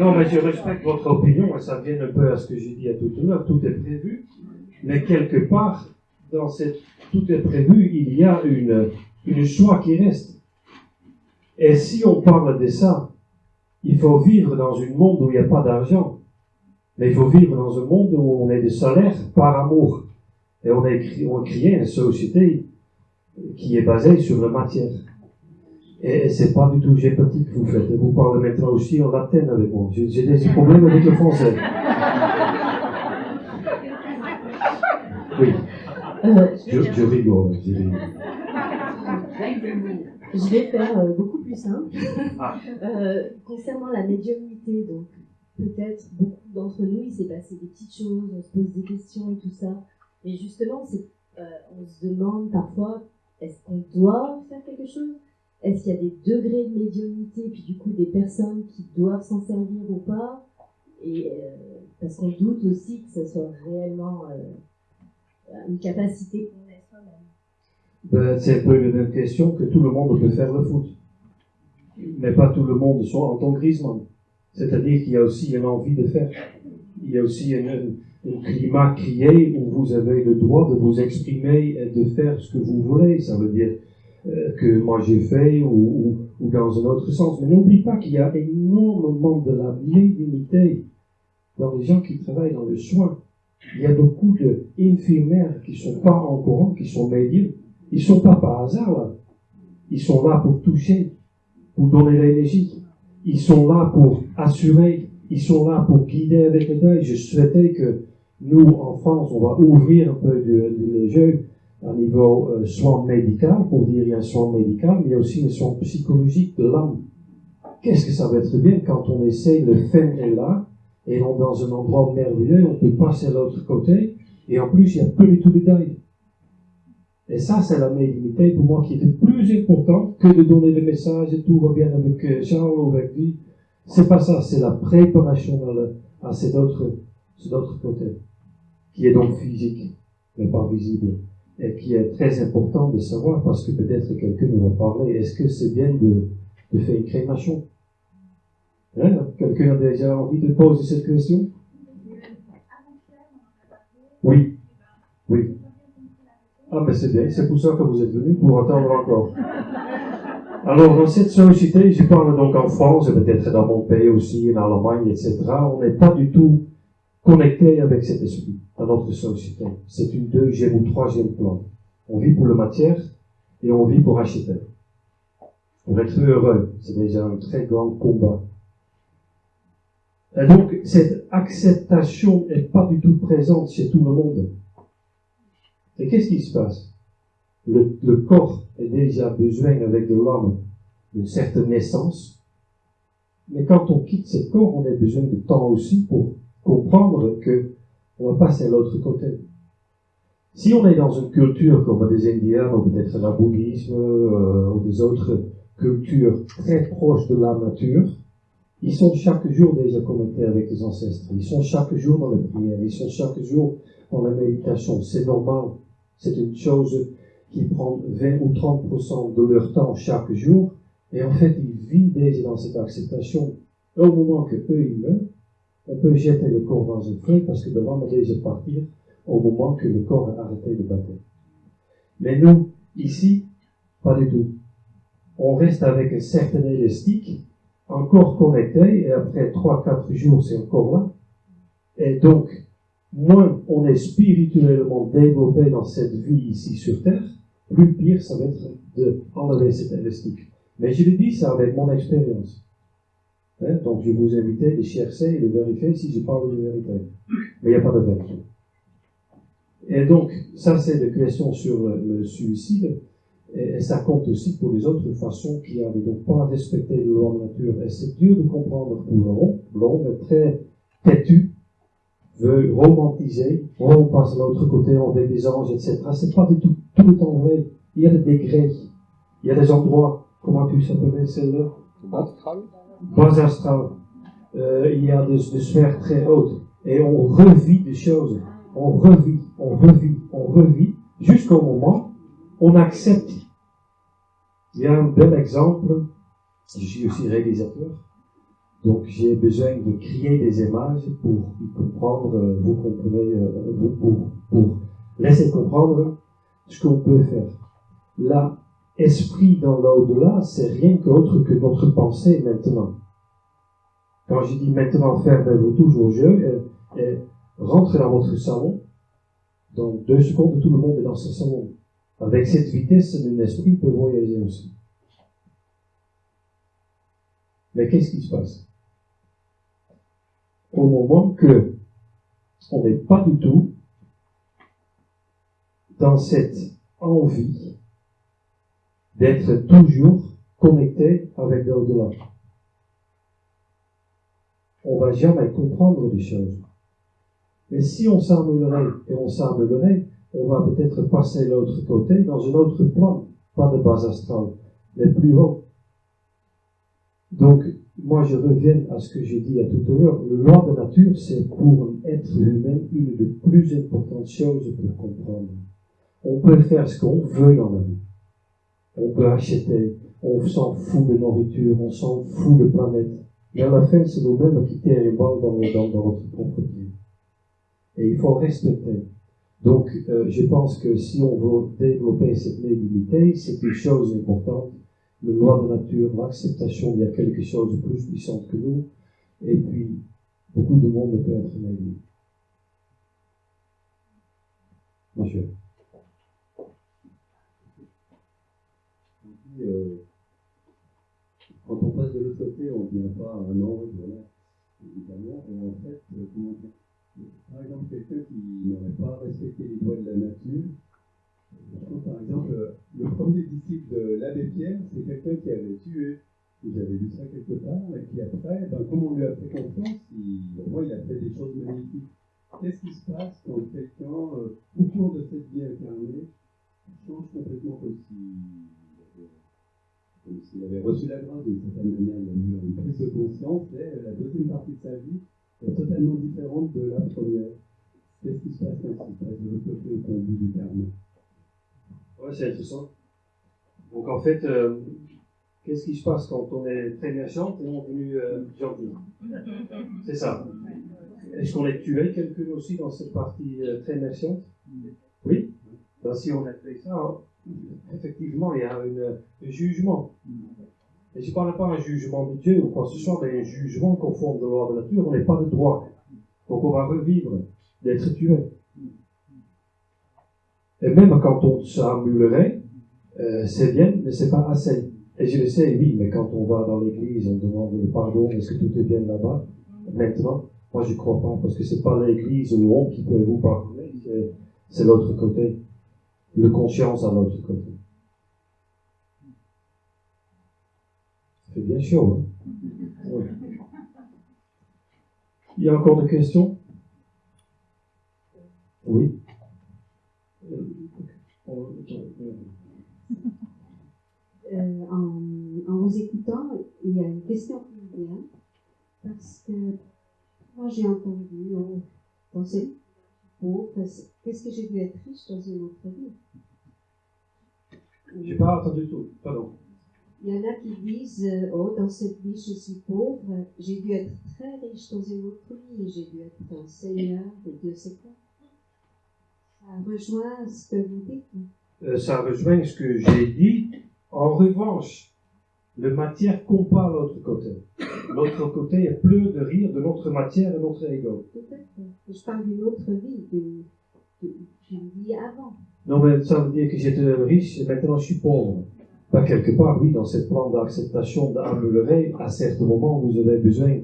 Non, mais je respecte votre opinion et ça vient un peu à ce que j'ai dit à tout à l'heure. Tout est prévu, mais quelque part, dans cette tout est prévu, il y a une choix qui reste. Et si on parle de ça, il faut vivre dans un monde où il n'y a pas d'argent. Mais il faut vivre dans un monde où on est des salaires par amour. Et on crée une société qui est basée sur la matière. Et c'est pas du tout géopolitique que vous faites. Vous parlez maintenant aussi en latin avec moi. J'ai des problèmes avec le français. Oui. Je rigole. Je vais faire beaucoup plus simple. Concernant la médiumnité, donc peut-être beaucoup d'entre nous, il s'est passé des petites choses, on se pose des questions et tout ça. Mais justement, on se demande parfois, est-ce qu'on doit faire quelque chose? Est-ce qu'il y a des degrés de médiumnité, puis du coup des personnes qui doivent s'en servir ou pas? Et parce qu'on doute aussi que ce soit réellement une capacité qu'on ait soi-même. C'est un peu la même question que tout le monde peut faire le foot. Mais pas tout le monde soit Anton Griezmann. C'est-à-dire qu'il y a aussi une envie de faire. Il y a aussi un climat créé où vous avez le droit de vous exprimer et de faire ce que vous voulez. Ça veut dire que moi j'ai fait ou dans un autre sens. Mais n'oublie pas qu'il y a énormément de la médiumnité dans les gens qui travaillent dans le soin. Il y a beaucoup d'infirmières qui ne sont pas en courant, qui sont médiums. Ils ne sont pas par hasard là. Ils sont là pour toucher, pour donner l'énergie. Ils sont là pour assurer. Ils sont là pour guider avec le deuil. Je souhaitais que nous, en France, on va ouvrir un peu les jeux à niveau soin médical, pour dire il y a un soin médical, mais il y a aussi un soin psychologique de l'âme. Qu'est-ce que ça va être bien quand on essaie, le fait est là, et on est dans un endroit merveilleux, on peut passer à l'autre côté, et en plus, il y a peu de tout détail. Et ça, c'est la médiumnité pour moi qui est plus importante que de donner le message et tout va bien avec Charles ou avec lui. C'est pas ça, c'est la préparation à cet autre côté, qui est donc physique, mais pas visible, et qui est très important de savoir parce que peut-être quelqu'un nous a parlé. Est-ce que c'est bien de faire une crémation? Hein? Quelqu'un a déjà envie de poser cette question? Oui. Oui. Ah, mais c'est bien, c'est pour ça que vous êtes venus, pour attendre encore. Alors, dans cette société, je parle donc en France, et peut-être dans mon pays aussi, en Allemagne, etc., on n'est pas du tout connectés avec cet esprit dans notre société. C'est une deuxième ou troisième plan. On vit pour la matière et on vit pour acheter. Pour être heureux, c'est déjà un très grand combat. Et donc, cette acceptation n'est pas du tout présente chez tout le monde. Et qu'est-ce qui se passe? Le corps est déjà besoin avec de l'âme d'une certaine naissance. Mais quand on quitte ce corps, on a besoin de temps aussi pour comprendre que on va passer à l'autre côté. Si on est dans une culture comme des Indiens, ou peut-être le bouddhisme, ou des autres cultures très proches de la nature, ils sont chaque jour déjà connectés avec les ancêtres. Ils sont chaque jour dans la prière. Ils sont chaque jour dans la méditation. C'est normal. C'est une chose qui prend 20 ou 30% de leur temps chaque jour. Et en fait, ils vivent déjà dans cette acceptation. Au moment que eux, ils meurent, on peut jeter le corps dans un feu parce que devant va déjà partir au moment que le corps a arrêté de battre. Mais nous, ici, pas du tout. On reste avec un certain élastique, encore connecté, et après 3-4 jours, c'est encore là. Et donc, moins on est spirituellement développé dans cette vie ici sur Terre, plus pire ça va être d'enlever cet élastique. Mais je le dis ça avec mon expérience. Donc je vous invite à chercher et de vérifier si je parle de vérité. Mais il n'y a pas de vérité. Et donc, ça c'est la question sur le suicide. Et ça compte aussi pour les autres façons qui n'avaient donc pas respecté les lois de la nature. Et c'est dur de comprendre pour l'homme. L'homme est très têtu, veut romantiser. Oh, on passe à l'autre côté, on veut des anges, etc. C'est pas du tout le temps vrai. Il y a des degrés. Il y a des endroits, comment tu s'appelais celle-là? Bas astral. Il y a des sphères très hautes. Et on revit des choses. On revit, jusqu'au moment on accepte. Il y a un bel exemple. Je suis aussi réalisateur. Donc j'ai besoin de créer des images pour comprendre, vous comprenez, pour laisser comprendre ce qu'on peut faire. L'esprit dans l'au-delà, c'est rien qu'autre que notre pensée maintenant. Quand je dis maintenant, fermez-vous tous vos yeux et rentrez dans votre salon. Dans 2 secondes, tout le monde est dans ce salon. Avec cette vitesse, l'esprit peut voyager aussi. Mais qu'est-ce qui se passe? Au moment que on n'est pas du tout dans cette envie d'être toujours connecté avec l'au-delà. On ne va jamais comprendre les choses. Mais si on s'améliorait, on va peut-être passer de l'autre côté, dans un autre plan, pas de base astrale, mais plus haut. Donc, moi je reviens à ce que j'ai dit à tout à l'heure, le loi de nature, c'est pour un être humain une des plus importantes choses pour comprendre. On peut faire ce qu'on veut dans la vie. On peut acheter, on s'en fout de nourriture, on s'en fout de planète. Et à la fin, c'est nous-mêmes qui tirons les balles dans notre propre pied. Et il faut respecter. Donc, je pense que si on veut développer cette médiumnité, c'est une chose importante. Le loi de nature, l'acceptation, il y a quelque chose de plus puissant que nous. Et puis, beaucoup de monde peut être médium. Monsieur. Quand on passe de l'autre côté, on ne devient pas un ange, voilà, évidemment. Et en fait, comment dire, par exemple, quelqu'un qui n'aurait pas respecté les lois de la nature, par exemple, le premier disciple de l'abbé Pierre, c'est quelqu'un qui avait tué. J'avais lu ça quelque part, et qui après, comme on lui a fait confiance, il a fait des choses magnifiques. Qu'est-ce qui se passe quand quelqu'un, au cours de cette vie incarnée, change complètement comme s'il avait reçu la grâce d'une certaine manière, il a eu une prise de conscience, et la deuxième partie de sa vie est totalement différente de la première. Qu'est-ce qui se passe quand il se passe de l'autre côté au point de vue du karma? Ouais, c'est intéressant. Donc en fait, qu'est-ce qui se passe quand on est très méchant et on est devenu gentil? C'est ça. Est-ce qu'on est tué quelqu'un aussi dans cette partie très méchante? Oui. Ben, si on a fait ça, effectivement, il y a un jugement. Et je ne parle pas d'un jugement de Dieu ou quoi que ce soit, mais un jugement conforme de la loi de la nature. On n'est pas de droit. Donc on va revivre d'être tué. Et même quand on s'ammulerait, c'est bien, mais c'est pas assez. Et je le sais, oui, mais quand on va dans l'église, on demande le pardon, est-ce que tout est bien là-bas? Maintenant, moi je crois pas, parce que c'est pas l'église ou l'homme qui peut vous pardonner, c'est l'autre côté. Le conscience à l'autre côté. Ça fait bien chaud, hein? Oui. Il y a encore des questions? Oui. En vous écoutant, il y a une question qui me vient, parce que moi j'ai entendu dans cette pauvre, qu'est-ce que j'ai dû être riche dans une autre vie? Je n'ai pas entendu tout, pardon. Il y en a qui disent, oh, dans cette vie je suis pauvre, j'ai dû être très riche dans une autre vie, j'ai dû être un seigneur de Dieu sait quoi. Ça rejoint ce que vous dites. Ça rejoint ce que j'ai dit. En revanche, la matière compte pas l'autre côté. L'autre côté, il y a plus de rire de notre matière et notre ego. Tout à fait. Je parle d'une autre vie, d'une vie avant. Non, mais ça veut dire que j'étais riche et maintenant je suis pauvre. Bah, quelque part, oui, dans ce plan d'acceptation d'améliorer, à certains moments, vous avez besoin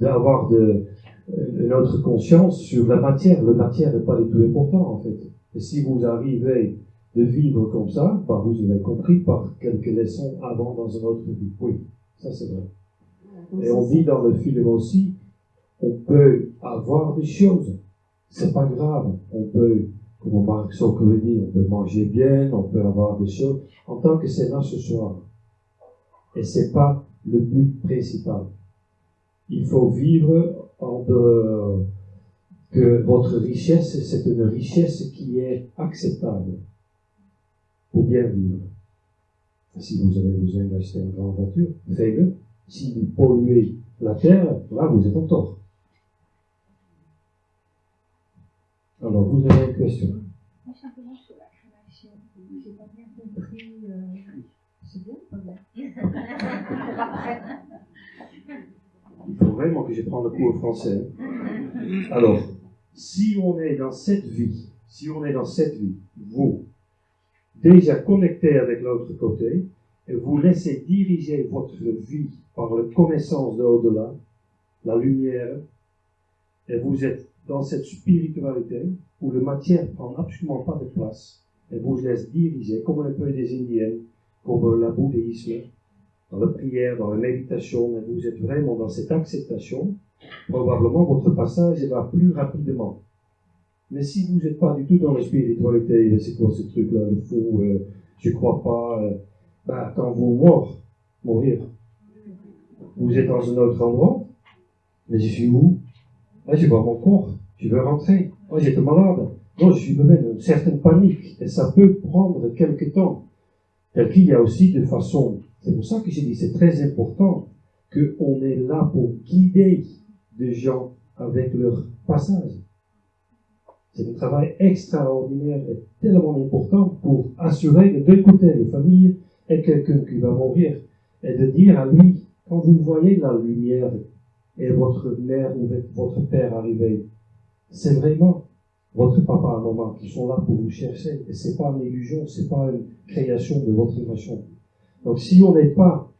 d'avoir une autre conscience sur la matière. La matière n'est pas du tout important, en fait. Et si vous arrivez de vivre comme ça, bah, vous avez compris par quelques leçons avant dans une autre vie. Oui, ça c'est vrai. Et on dit dans le film aussi, on peut avoir des choses. C'est pas grave. On peut, comme Marc Sokol dit, on peut manger bien, on peut avoir des choses, en tant que c'est là ce soir. Et c'est pas le but principal. Il faut vivre que votre richesse, c'est une richesse qui est acceptable pour bien vivre. Si vous avez besoin d'acheter une grande voiture, faites-le. Si vous polluez la terre, là, vous êtes en tort. Alors, vous avez une question? Moi, simplement sur la création, j'ai pas bien compris. C'est bien, pas bien. Il faut vraiment que je prenne le cours français. Alors, si on est dans cette vie, vous, déjà connecté avec l'autre côté, et vous laissez diriger votre vie par la connaissance de au-delà, la lumière, et vous êtes dans cette spiritualité où la matière ne prend absolument pas de place, et vous laisse diriger, comme un peu des Indiennes, comme le bouddhisme, dans la prière, dans la méditation, et vous êtes vraiment dans cette acceptation, probablement votre passage va plus rapidement. Mais si vous n'êtes pas du tout dans la spiritualité, c'est quoi ce truc-là, le fou, je crois pas, quand vous mourir, vous êtes dans un autre endroit, mais je suis où? Là, je vois mon corps, je veux rentrer. Oh, j'étais malade. Non, je suis dans une certaine panique, et ça peut prendre quelque temps. Tel qu'il y a aussi de façon, c'est pour ça que j'ai dit, c'est très important qu'on est là pour guider des gens avec leur passage. C'est un travail extraordinaire et tellement important pour assurer de deux côtés, la famille et quelqu'un qui va mourir, et de dire à lui, quand vous voyez la lumière et votre mère ou votre père arriver, c'est vraiment votre papa et maman qui sont là pour vous chercher, et c'est pas une illusion, c'est pas une création de votre émotion. Donc si on n'est pas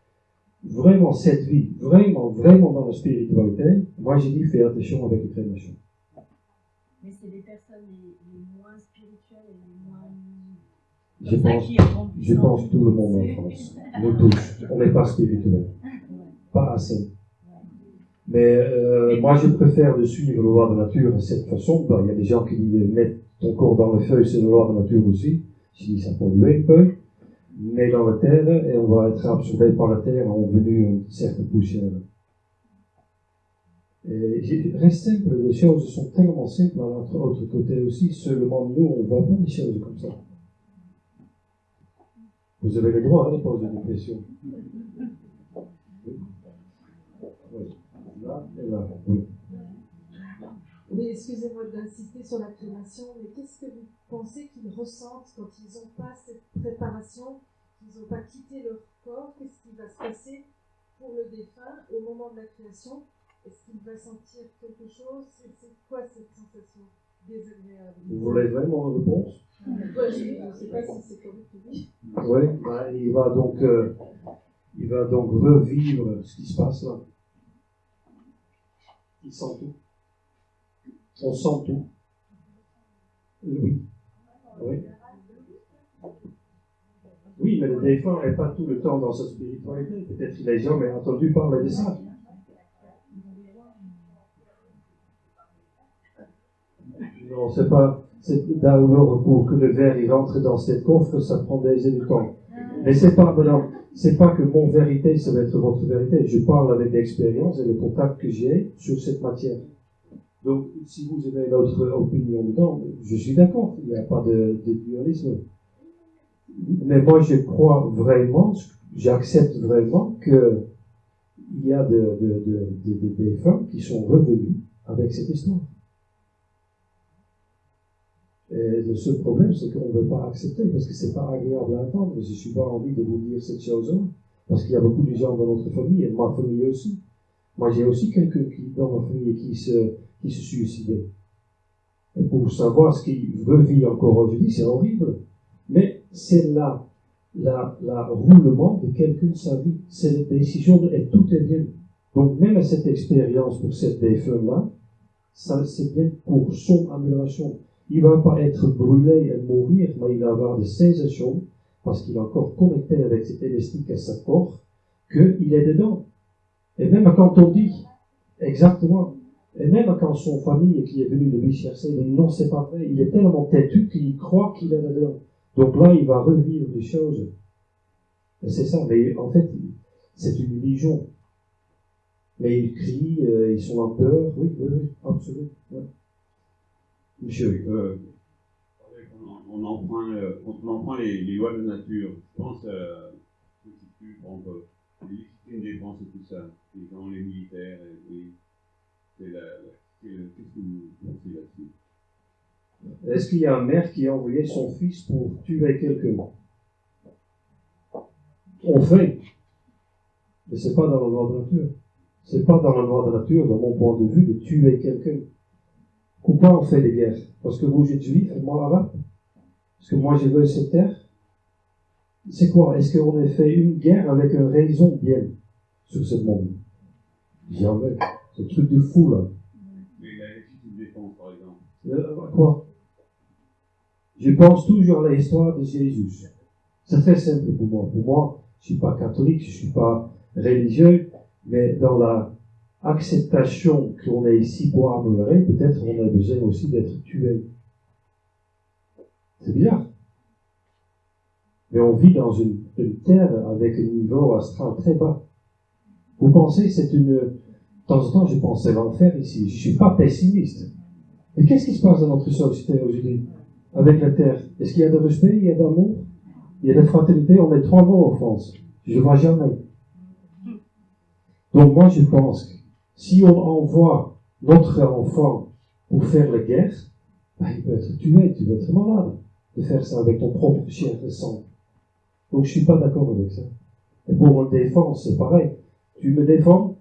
vraiment cette vie, vraiment dans la spiritualité, moi j'ai dit fais attention avec les créations. Mais c'est les personnes les moins spirituelles et les moins... Je pense tout le monde en France. Nous tous. On n'est pas spirituel. Pas assez. Mais moi je préfère de suivre la loi de la nature de cette façon. Ben, il y a des gens qui disent mettre ton corps dans le feu, c'est la loi de la nature aussi. Je dis ça pollue un peu. Mais dans la terre, et on va être absorbé par la terre, on est venu une certaine poussière. Et reste simple, les choses sont tellement simples à l'autre côté aussi, seulement nous, on ne voit pas les choses comme ça. Vous avez le droit de poser des questions. Oui. Là et là, oui. Oui, excusez-moi d'insister sur la crémation, mais qu'est-ce que vous pensez qu'ils ressentent quand ils n'ont pas cette préparation, qu'ils n'ont pas quitté leur corps? Qu'est-ce qui va se passer pour le défunt au moment de la création? est-ce qu'il va sentir quelque chose? C'est quoi cette sensation désagréable? Vous voulez vraiment une réponse? Je ne sais pas si c'est correct ou oui. Oui, bah, il va donc revivre ce qui se passe là. Il sent tout. On sent tout. Oui. Oui. Oui, mais le défunt n'est pas tout le temps dans sa spiritualité. Peut-être qu'il n'a jamais entendu parler de ça. Non, c'est pas. D'abord, pour que le verre il rentre dans cette coffre, ça prend des années de temps. Mais c'est pas que mon vérité, ça va être votre vérité. Je parle avec l'expérience et le contact que j'ai sur cette matière. Donc, si vous avez une autre opinion dedans, je suis d'accord. Il n'y a pas de dualisme. Mais moi, je crois vraiment, j'accepte vraiment que il y a des femmes qui sont revenues avec cette histoire. Et le seul problème, c'est qu'on ne veut pas accepter, parce que c'est pas agréable à entendre. Je n'ai pas envie de vous dire cette chose-là, parce qu'il y a beaucoup de gens dans notre famille, et ma famille aussi. Moi, j'ai aussi quelqu'un dans ma famille qui se suicidait. Et pour savoir ce qu'il revit encore aujourd'hui, c'est horrible. Mais c'est là, la roulement de quelqu'un de sa vie. C'est la décision et tout est bien. Donc, même cette expérience pour cette défunt-là, ça, c'est bien pour son amélioration. Il ne va pas être brûlé et mourir, mais il va avoir des sensations, parce qu'il est encore connecté avec cet élastique à sa corps, qu'il est dedans. Et même quand on dit, exactement, et même quand son famille qui est venue de lui chercher, il dit non, c'est pas vrai, il est tellement têtu qu'il croit qu'il est dedans. Donc là, il va revivre des choses. Et c'est ça, mais en fait, c'est une illusion. Mais ils crient, ils sont en peur, oui, absolument. Ouais. Monsieur, on emprunte les lois de la nature. Je pense que si tu prends les légitimes défense et tout ça, les gens, les militaires, oui, qu'est-ce que vous pensez là-dessus? Est-ce qu'il y a un maire qui a envoyé son fils pour tuer quelqu'un? On fait, mais c'est pas dans la loi de la nature. C'est pas dans la loi de la nature, dans mon point de vue, de tuer quelqu'un. Pourquoi on fait des guerres? Parce que vous êtes juif et moi arabe? Parce que moi je veux cette terre? C'est quoi? Est-ce qu'on a fait une guerre avec une raison bien sur ce monde? Jamais. C'est un truc de fou là. Mais la légitime défense, par exemple. Quoi? Je pense toujours à l'histoire de Jésus. C'est très simple pour moi. Pour moi, je ne suis pas catholique, je ne suis pas religieux, mais dans la acceptation qu'on est ici pour améliorer, peut-être on a besoin aussi d'être tué. C'est bizarre. Mais on vit dans une terre avec un niveau astral très bas. Vous pensez, c'est une... De temps en temps, je pense à l'enfer ici. Je ne suis pas pessimiste. Mais qu'est-ce qui se passe dans notre société aujourd'hui avec la terre? Est-ce qu'il y a de respect, il y a d'amour, il y a de fraternité? On est trois mots en France. Je ne vois jamais. Donc moi, je pense que si on envoie notre enfant pour faire la guerre, ben, il peut être tué, tu vas être malade de faire ça avec ton propre chair et sang. Donc je ne suis pas d'accord avec ça. Et pour la défense, c'est pareil. Tu me défends,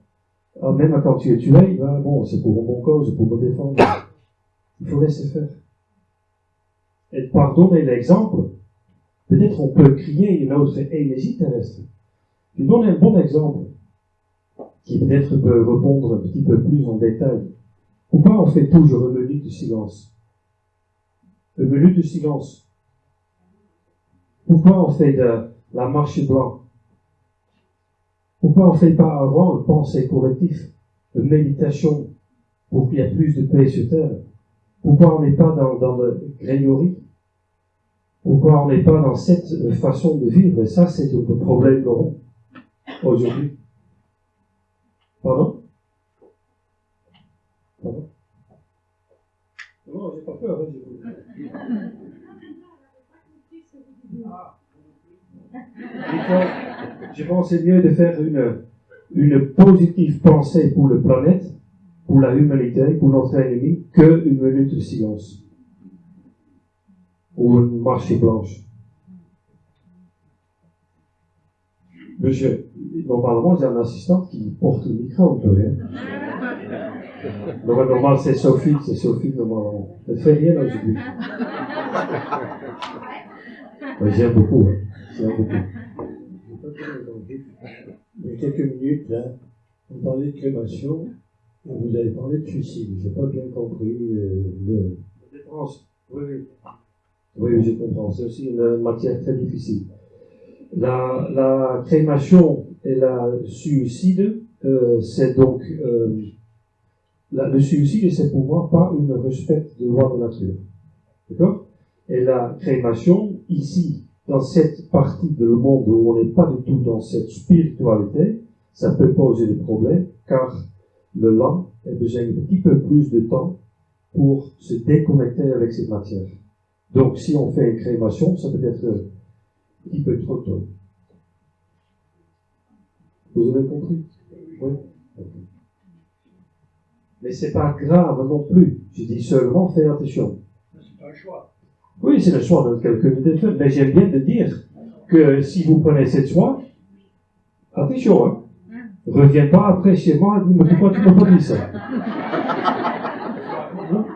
même quand tu es tué, ben, bon, c'est pour mon cause, pour me défendre. Il faut laisser faire. Et pardonner l'exemple, peut-être on peut créer une autre énergie terrestre. Je donne un bon exemple qui peut-être peut répondre un petit peu plus en détail. Pourquoi on fait toujours une minute de silence? Une minute de silence. Pourquoi on fait de la marche blanche? Pourquoi on ne fait pas avant une pensée collective, une méditation, pour qu'il y ait plus de paix sur terre? Pourquoi on n'est pas dans le grégori? Pourquoi on n'est pas dans cette façon de vivre? Et ça, c'est le problème aujourd'hui. Pardon? Pardon? Non, j'ai pas peur. Je pense que c'est mieux de faire une positive pensée pour la planète, pour la humanité, pour notre ennemi, qu'une minute de silence. Ou une marche blanche. Monsieur, normalement, j'ai un assistant qui porte le micro un peu. Hein. Normalement, c'est Sophie, normalement. Elle fait rien aujourd'hui. J'aime beaucoup. Hein. J'aime beaucoup. Il y a quelques minutes, là, on parlait de crémation, et vous avez parlé de suicide. Je n'ai pas bien compris le... La défense, oui. Oui, je comprends. C'est aussi une matière très difficile. La crémation et le suicide, c'est donc... le suicide, c'est pour moi pas une respect de loi de nature. D'accord? Et la crémation, ici, dans cette partie de le monde où on n'est pas du tout dans cette spiritualité, ça peut poser des problèmes, car le l'âme a besoin un petit peu plus de temps pour se déconnecter avec cette matière. Donc, si on fait une crémation, ça peut être un petit peu trop tôt. Vous avez compris? Oui? Okay. Mais c'est pas grave non plus. Je dis seulement, fais attention. C'est un choix. Oui, c'est le choix de quelqu'un de fait, mais j'aime bien de dire que si vous prenez cette choix, attention, hein. Reviens pas après chez moi et dis, mais pourquoi tu m'as pas dit ça?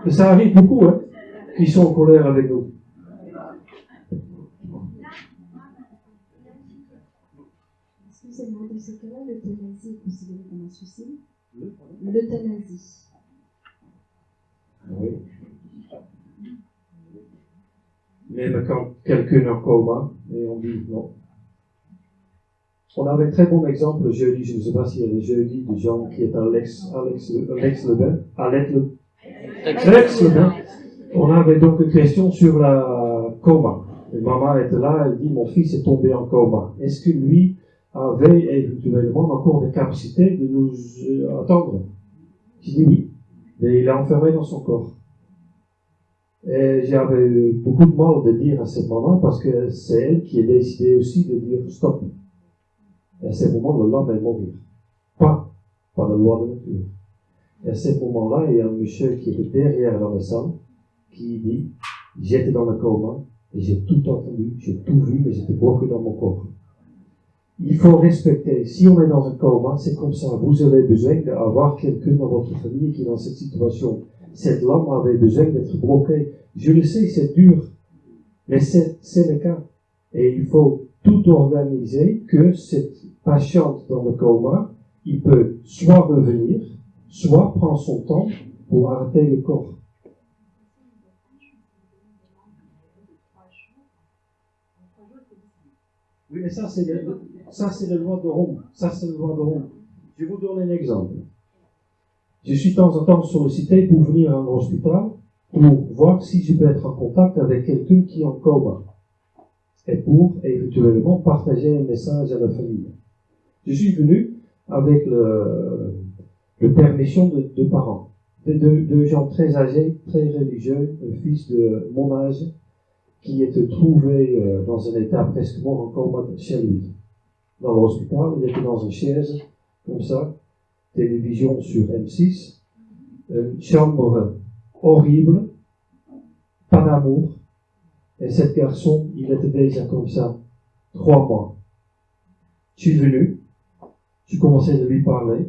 Ça arrive beaucoup, hein, qui sont en colère avec nous. Excusez-moi, dans ce cas-là, l'euthanasie est considérée comme un suicide? L'euthanasie. Oui. Même quand quelqu'un est en coma, et on dit non. On avait un très bon exemple le jeudi, je ne sais pas s'il y a des jeudis de gens qui est Alex Lebin. On avait donc une question sur la coma. Et maman était là, elle dit, mon fils est tombé en coma. Est-ce que lui avait éventuellement encore des capacités de nous attendre? J'ai dit oui, mais il est enfermé dans son corps. Et j'avais beaucoup de mal de dire à cette maman parce que c'est elle qui a décidé aussi de dire stop. Et à ce moment, le l'homme est mourir. Pas par la loi de nature. Et à ce moment-là, il y a un monsieur qui était derrière dans la salle qui dit, j'étais dans le coma et j'ai tout entendu, j'ai tout vu, mais j'étais bloqué dans mon corps. Il faut respecter, si on est dans un coma, c'est comme ça. Vous avez besoin d'avoir quelqu'un dans votre famille qui est dans cette situation. Cette lame avait besoin d'être bloquée. Je le sais, c'est dur, mais c'est le cas. Et il faut tout organiser que cette patiente dans le coma, il peut soit revenir, soit prendre son temps pour arrêter le corps. Oui, mais ça, c'est la loi de Rome. Ça, c'est la loi de Rome. Je vous donne un exemple. Je suis de temps en temps sollicité pour venir à un hôpital pour voir si je peux être en contact avec quelqu'un qui est en coma et pour éventuellement partager un message à la famille. Je suis venu avec le permission de parents, de gens très âgés, très religieux, un fils de mon âge qui était trouvé dans un état presque mort en coma chez lui. Dans l'hôpital, il était dans une chaise, comme ça, télévision sur M6, une chambre horrible, pas d'amour, et cet garçon, il était déjà comme ça, 3 mois. Je suis venu, je commençais à lui parler,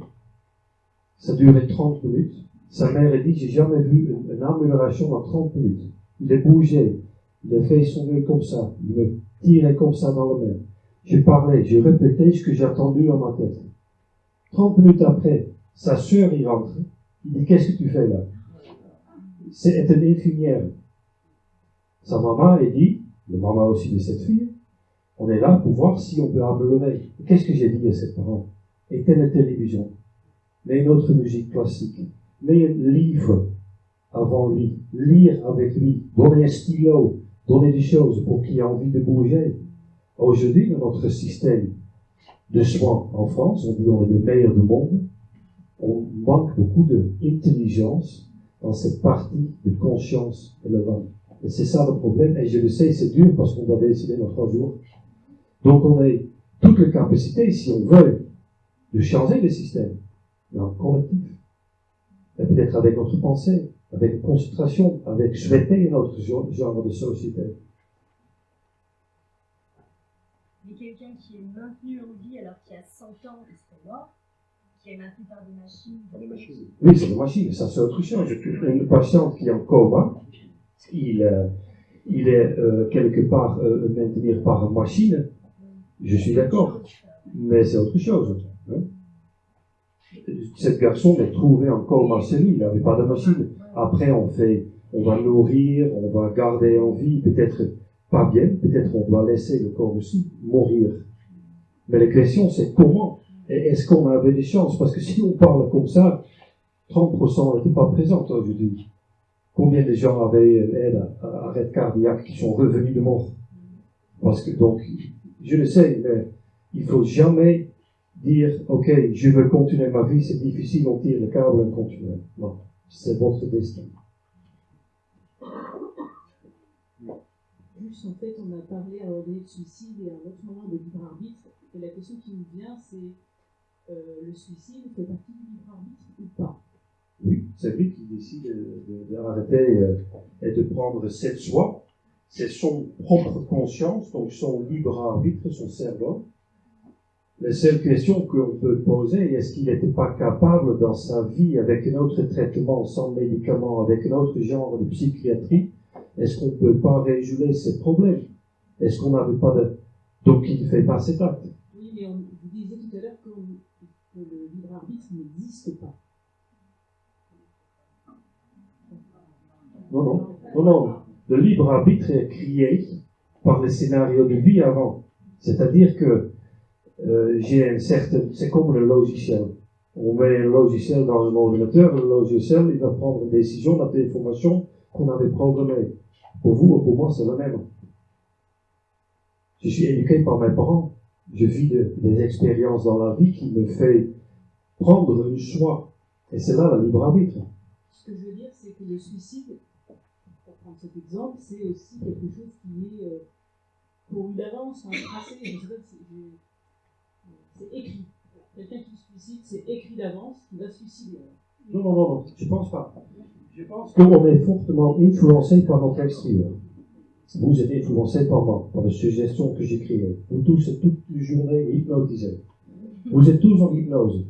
ça durait 30 minutes, sa mère a dit, j'ai jamais vu une amélioration dans 30 minutes. Il a bougé, il a fait son œil comme ça, il me tirait comme ça dans la main. Je parlais, je répétais ce que j'ai entendu dans ma tête. 30 minutes après, sa sœur y rentre. Il dit, qu'est-ce que tu fais là? C'est une infirmière. Sa maman, elle dit, le maman aussi de cette fille, on est là pour voir si on peut améliorer. Qu'est-ce que j'ai dit à ses parents? Éteindre la télévision, mais une autre musique classique, mais un livre avant lui, lire avec lui, donner un stylo, donner des choses pour qu'il ait envie de bouger. Aujourd'hui, dans notre système de soins en France, on dit on est le meilleur du monde, on manque beaucoup d'intelligence dans cette partie de conscience élevante. Et c'est ça le problème, et je le sais, c'est dur parce qu'on doit décider dans 3 jours. Donc on a toutes les capacités, si on veut, de changer le système, mais en collectif. Et peut-être avec notre pensée, avec concentration, avec souhaiter notre genre de société. Mais quelqu'un qui est maintenu en vie alors qu'il y a 100 ans, il serait mort, qui est maintenu par des machines. Oui, c'est des machines, ça c'est autre chose. Une patiente qui est en coma, il est quelque part maintenu par machine, je suis d'accord, mais c'est autre chose. Hein. Cet garçon est trouvé en coma chez lui, il n'avait pas de machine. Après, on va nourrir, on va garder en vie, peut-être pas bien, peut-être on doit laisser le corps aussi mourir. Mais la question c'est comment? Et est-ce qu'on avait des chances? Parce que si on parle comme ça, 30% n'étaient pas présents, je dis. Combien de gens avaient une aide à arrêt cardiaque qui sont revenus de mort? Parce que donc, je le sais, mais il faut jamais dire, ok, je veux continuer ma vie, c'est difficile, on tire le câble, on continue. Non, c'est votre destin. Juste, en fait, on a parlé à un moment donné de suicide et à un autre moment de libre arbitre. Et la question qui me vient, c'est le suicide fait partie du libre arbitre ou pas? Oui, c'est lui qui décide d'arrêter et de prendre cette choix. C'est son propre conscience, donc son libre arbitre, son cerveau. La seule question qu'on peut poser, est-ce qu'il n'était pas capable dans sa vie, avec un autre traitement, sans médicaments, avec un autre genre de psychiatrie, est-ce qu'on ne peut pas résoudre ces problèmes? Est-ce qu'on n'avait pas de... Donc il ne fait pas cet acte. Oui, mais vous disiez tout à l'heure que le libre arbitre n'existe pas. Non. Le libre arbitre est créé par les scénarios de vie avant. C'est-à-dire que j'ai un certain... C'est comme le logiciel. On met un logiciel dans un ordinateur, le logiciel, il va prendre une décision dans des informations qu'on avait programmées. Pour vous et pour moi, c'est le même. Je suis éduqué par mes parents. Je vis des expériences dans la vie qui me fait prendre un choix. Et c'est là le libre arbitre. Ce que je veux dire, c'est que le suicide, pour prendre cet exemple, c'est aussi quelque chose qui est pour une avance, un tracé. Je sais pas si c'est écrit. Quelqu'un qui se suicide, c'est écrit d'avance qu'il va se suicider. Non, je pense pas. Je pense qu'on est fortement influencé par notre extérieur. Vous êtes influencé par moi, par les suggestions que j'ai créées. Vous tous, toute la journée, hypnotisés. Vous êtes tous en hypnose.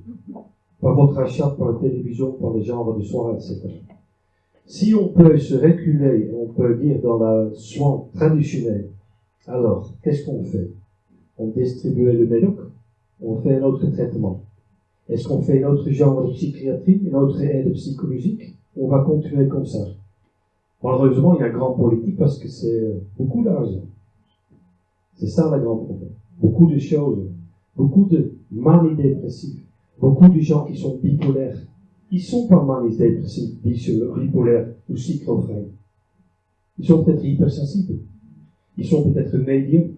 Par votre achat, par la télévision, par les genres de soins, etc. Si on peut se reculer, on peut dire dans le soin traditionnel, alors, qu'est-ce qu'on fait? On distribue le médoc, on fait un autre traitement. Est-ce qu'on fait un autre genre de psychiatrie, une autre aide psychologique? On va continuer comme ça. Malheureusement, il y a un grand politique parce que c'est beaucoup d'argent. C'est ça le grand problème. Beaucoup de choses, beaucoup de maladies dépressives, beaucoup de gens qui sont bipolaires. Ils ne sont pas maladies dépressives, bipolaires ou schizophrènes. Ils sont peut-être hypersensibles. Ils sont peut-être médiums.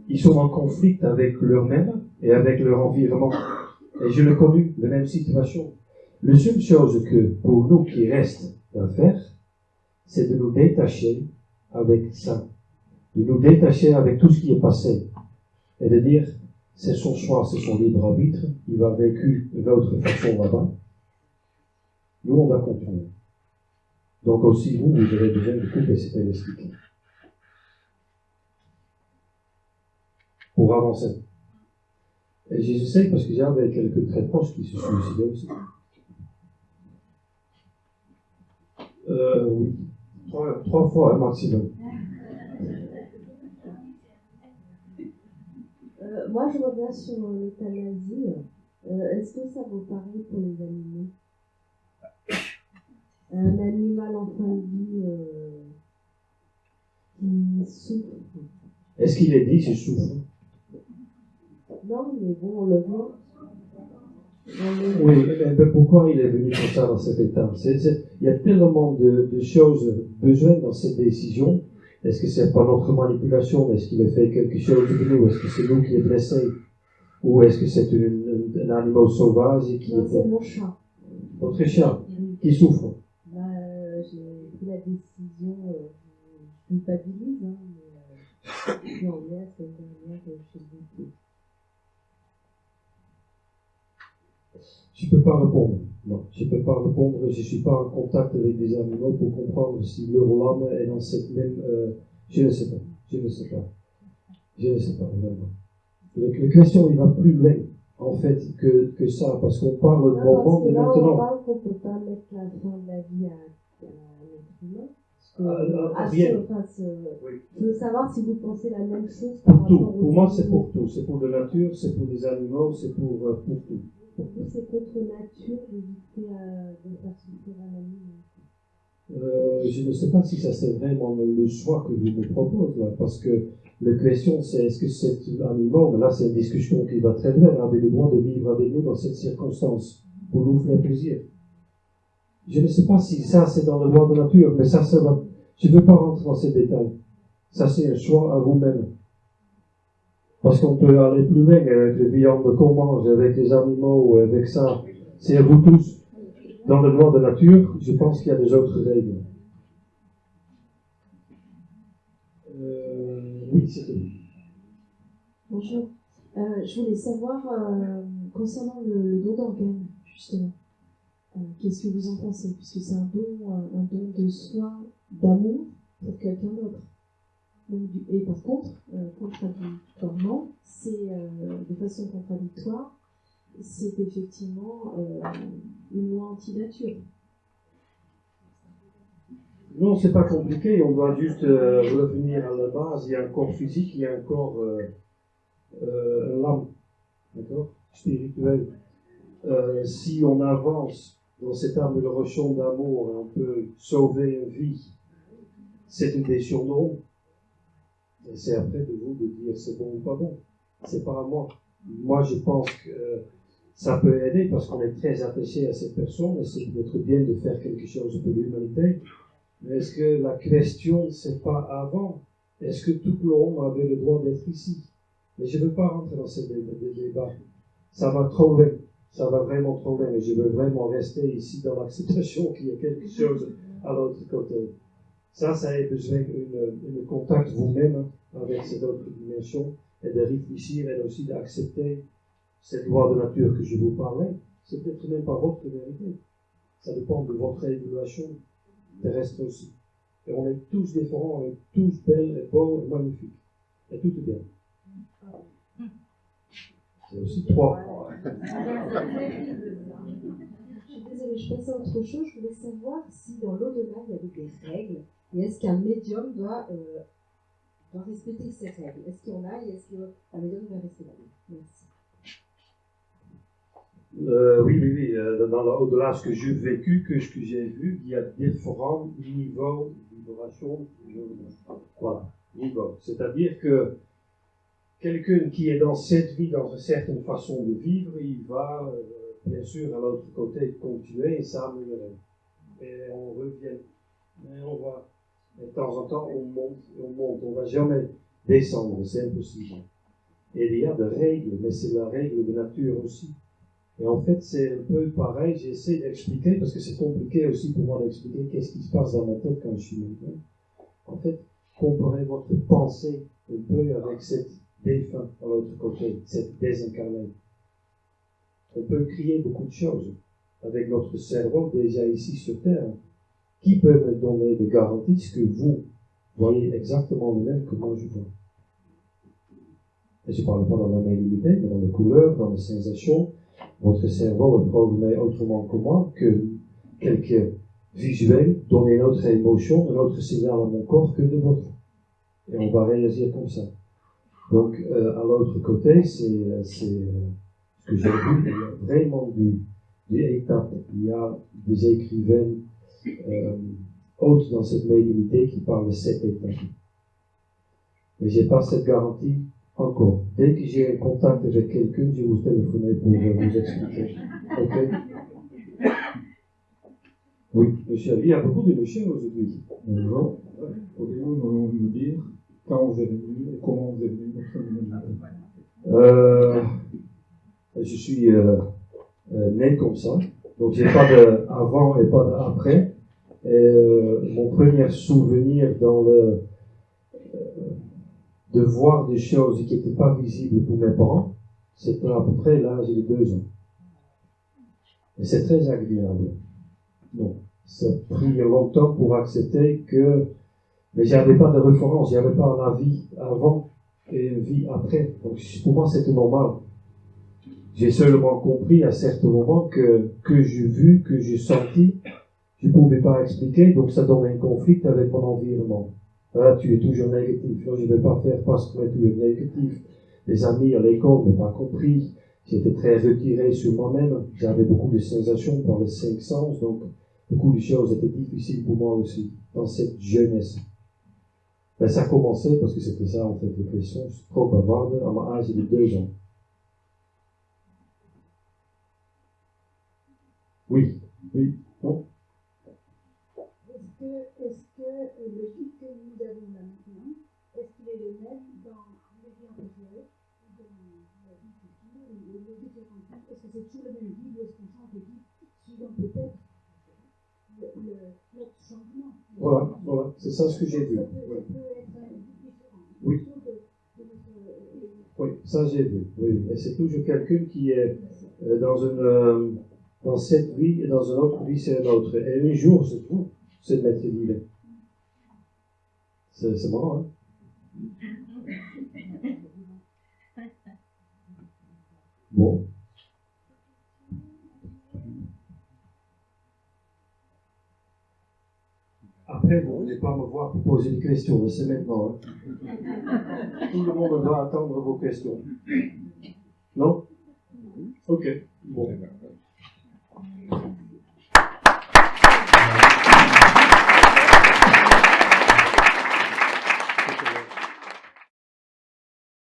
Ils sont en conflit avec leur-même et avec leur environnement. Et je l'ai connu, la même situation. La seule chose que, pour nous qui reste à faire, c'est de nous détacher avec ça. De nous détacher avec tout ce qui est passé. Et de dire, c'est son choix, c'est son libre arbitre, il va vécu d'une autre façon là-bas. Nous, on va continuer. Donc aussi, vous avez besoin de couper cet élastique. Pour avancer. Et j'essaie parce que j'avais quelques très proches qui se suicidaient aussi. Oui. 3 fois, maximum. Moi, je reviens sur l'euthanasie. Est-ce que ça vaut pareil pour les animaux? Un animal en fin de vie qui souffre. Est-ce qu'il est dit je souffre? Non, mais bon, on le voit. Oui, mais pourquoi il est venu comme ça dans cet état? Il y a tellement de choses besoin dans cette décision. Est-ce que c'est pas notre manipulation? Est-ce qu'il a fait quelque chose de nous? Est-ce que c'est nous qui est blessé? Ou est-ce que c'est un animal sauvage qui non, c'est mon chat. Votre chat qui souffre? J'ai pris la décision, je culpabilise, mais je en ai la semaine dernière chez vous. Je ne peux pas répondre. Non, je ne peux pas répondre. Je ne suis pas en contact avec des animaux pour comprendre si leur âme est dans cette même... je ne sais pas. Je ne sais pas. Je ne sais pas vraiment. La question, il va plus loin, en fait, que ça, parce qu'on parle de moment parce que de là, maintenant. on parle qu'on ne peut pas mettre la fin de la vie à l'être humain. Je veux savoir si vous pensez la même chose par Pour tout. rapport aux Pour moi, c'est animaux. pour tout. C'est pour la nature, c'est pour les animaux, c'est pour tout. Pour vous, c'est contre nature d'éviter de faire souffrir un animal. Je ne sais pas si ça c'est vraiment le choix que vous me proposez là, parce que la question c'est est-ce que cet animal, là c'est une discussion qui va très loin, avait le droit de vivre avec nous dans cette circonstance, pour nous faire plaisir. Je ne sais pas si ça c'est dans le droit de nature, mais ça va. Je ne veux pas rentrer dans ces détails. Ça c'est un choix à vous-même. Parce qu'on peut aller plus loin avec les viandes qu'on mange, avec les animaux, avec ça. C'est à vous tous. Dans le droit de nature, je pense qu'il y a des autres règles. Oui, c'est tout. Bonjour. Je voulais savoir, concernant le don d'organes, justement, qu'est-ce que vous en pensez? Puisque c'est un don de soi, d'amour pour quelqu'un d'autre. Et par contre, contradictoirement, c'est de façon contradictoire, c'est effectivement une loi anti-nature. Non, c'est pas compliqué, on doit juste revenir à la base. Il y a un corps physique, il y a un corps, l'âme, d'accord, spirituel. Si on avance dans cette amélioration d'amour, on peut sauver une vie, c'est une décision de nous. Et c'est après de vous de dire c'est bon ou pas bon. C'est pas à moi. Moi, je pense que ça peut aider parce qu'on est très attaché à cette personne et c'est peut-être bien de faire quelque chose pour l'humanité. Mais est-ce que la question, c'est pas avant? Est-ce que tout l'homme avait le droit d'être ici? Mais je ne veux pas rentrer dans ce débat. Ça va trop loin. Ça va vraiment trop loin. Et je veux vraiment rester ici dans l'acceptation qu'il y a quelque chose à l'autre côté. Ça a besoin d'un contact vous-même avec cette autre dimension et de réfléchir et aussi d'accepter cette loi de nature que je vous parlais. C'est peut-être même pas votre vérité. Ça dépend de votre évaluation terrestre aussi. Et on est tous différents, on est tous belles et beaux et magnifiques. Et tout est bien. C'est aussi trois. Je suis désolée, je pensais à autre chose. Je voulais savoir si dans l'au-delà, il y avait des règles. Et est-ce qu'un médium doit respecter ces règles? Est-ce qu'il y en a et est-ce qu'un médium doit respecter? Merci. Oui. Dans l'au-delà, ce que j'ai vécu, ce que j'ai vu, il y a différents niveaux de vibration. Voilà, niveau. C'est-à-dire que quelqu'un qui est dans cette vie, dans une certaine façon de vivre, il va, bien sûr, à l'autre côté, continuer et s'améliorer. Et on revient. Et on va, de temps en temps, on monte. On ne va jamais descendre, c'est impossible. Et il y a des règles, mais c'est la règle de nature aussi. Et en fait, c'est un peu pareil, j'essaie d'expliquer, parce que c'est compliqué aussi pour moi d'expliquer qu'est-ce qui se passe dans ma tête quand je suis maintenant. En fait, comparer votre pensée un peu avec cette défunt à l'autre côté, cette désincarnée. On peut créer beaucoup de choses avec notre cerveau déjà ici sur Terre. Qui peut me donner de garanties que vous voyez exactement le même que moi je vois? Et je ne parle pas dans la médiumnité, mais dans les couleurs, dans les sensations. Votre cerveau est programmé autrement que moi, que quelques visuels donnent une autre émotion, un autre signal à mon corps que le vôtre. Et on va réagir comme ça. Donc, à l'autre côté, c'est ce que j'ai vu, il y a vraiment des étapes. Il y a des écrivains hautes dans cette médiumnité qui parlent de 7 étapes. Mais je n'ai pas cette garantie encore. Dès que j'ai un contact avec quelqu'un, je vous téléphonerai pour vous expliquer. Ok? Oui, monsieur, il y a beaucoup de monsieur aujourd'hui. Bonjour. Pourriez-vous nous dire quand vous êtes venu et comment vous êtes venu dans ce monde? Je suis né comme ça. Donc, j'ai pas de avant et pas d'après. Mon premier souvenir de voir des choses qui n'étaient pas visibles pour mes parents, c'était à peu près l'âge de 2 ans. Et c'est très agréable. Donc, ça a pris longtemps pour accepter que, mais j'avais pas de référence, j'avais pas un avis avant et une vie après. Donc pour moi, c'était normal. J'ai seulement compris à certains moments que j'ai vu, que j'ai senti, je ne pouvais pas expliquer, donc ça donne un conflit avec mon environnement. Ah, tu es toujours négatif, je ne vais pas faire parce que tu es négatif. Les amis à l'école n'ont pas compris. J'étais très retiré sur moi-même. J'avais beaucoup de sensations par les 5 sens, donc beaucoup de choses étaient difficiles pour moi aussi, dans cette jeunesse. Ben, ça a commencé parce que c'était ça en fait, les questions. Je suis trop bavarde à mon âge de 2 ans. Oui, oui, non. Est-ce que le guide que nous avons là maintenant, est-ce qu'il est le même dans les vies antérieures, dans la vie future, ou les différents guides? Est-ce que c'est toujours le même guide ou est-ce qu'on change de guide suivant peut-être notre changement? Voilà, c'est ça ce que j'ai vu. Ça peut être différent. Oui. Oui, ça j'ai vu. Oui. Et c'est toujours quelqu'un qui est dans cette vie et dans une autre vie, c'est une autre. Et un jour, c'est tout, cette maître vie-là. C'est marrant, hein? Bon. Après, vous ne voulez pas me voir pour poser des questions, mais c'est maintenant. Hein? Tout le monde doit attendre vos questions. Non? Ok. Bon.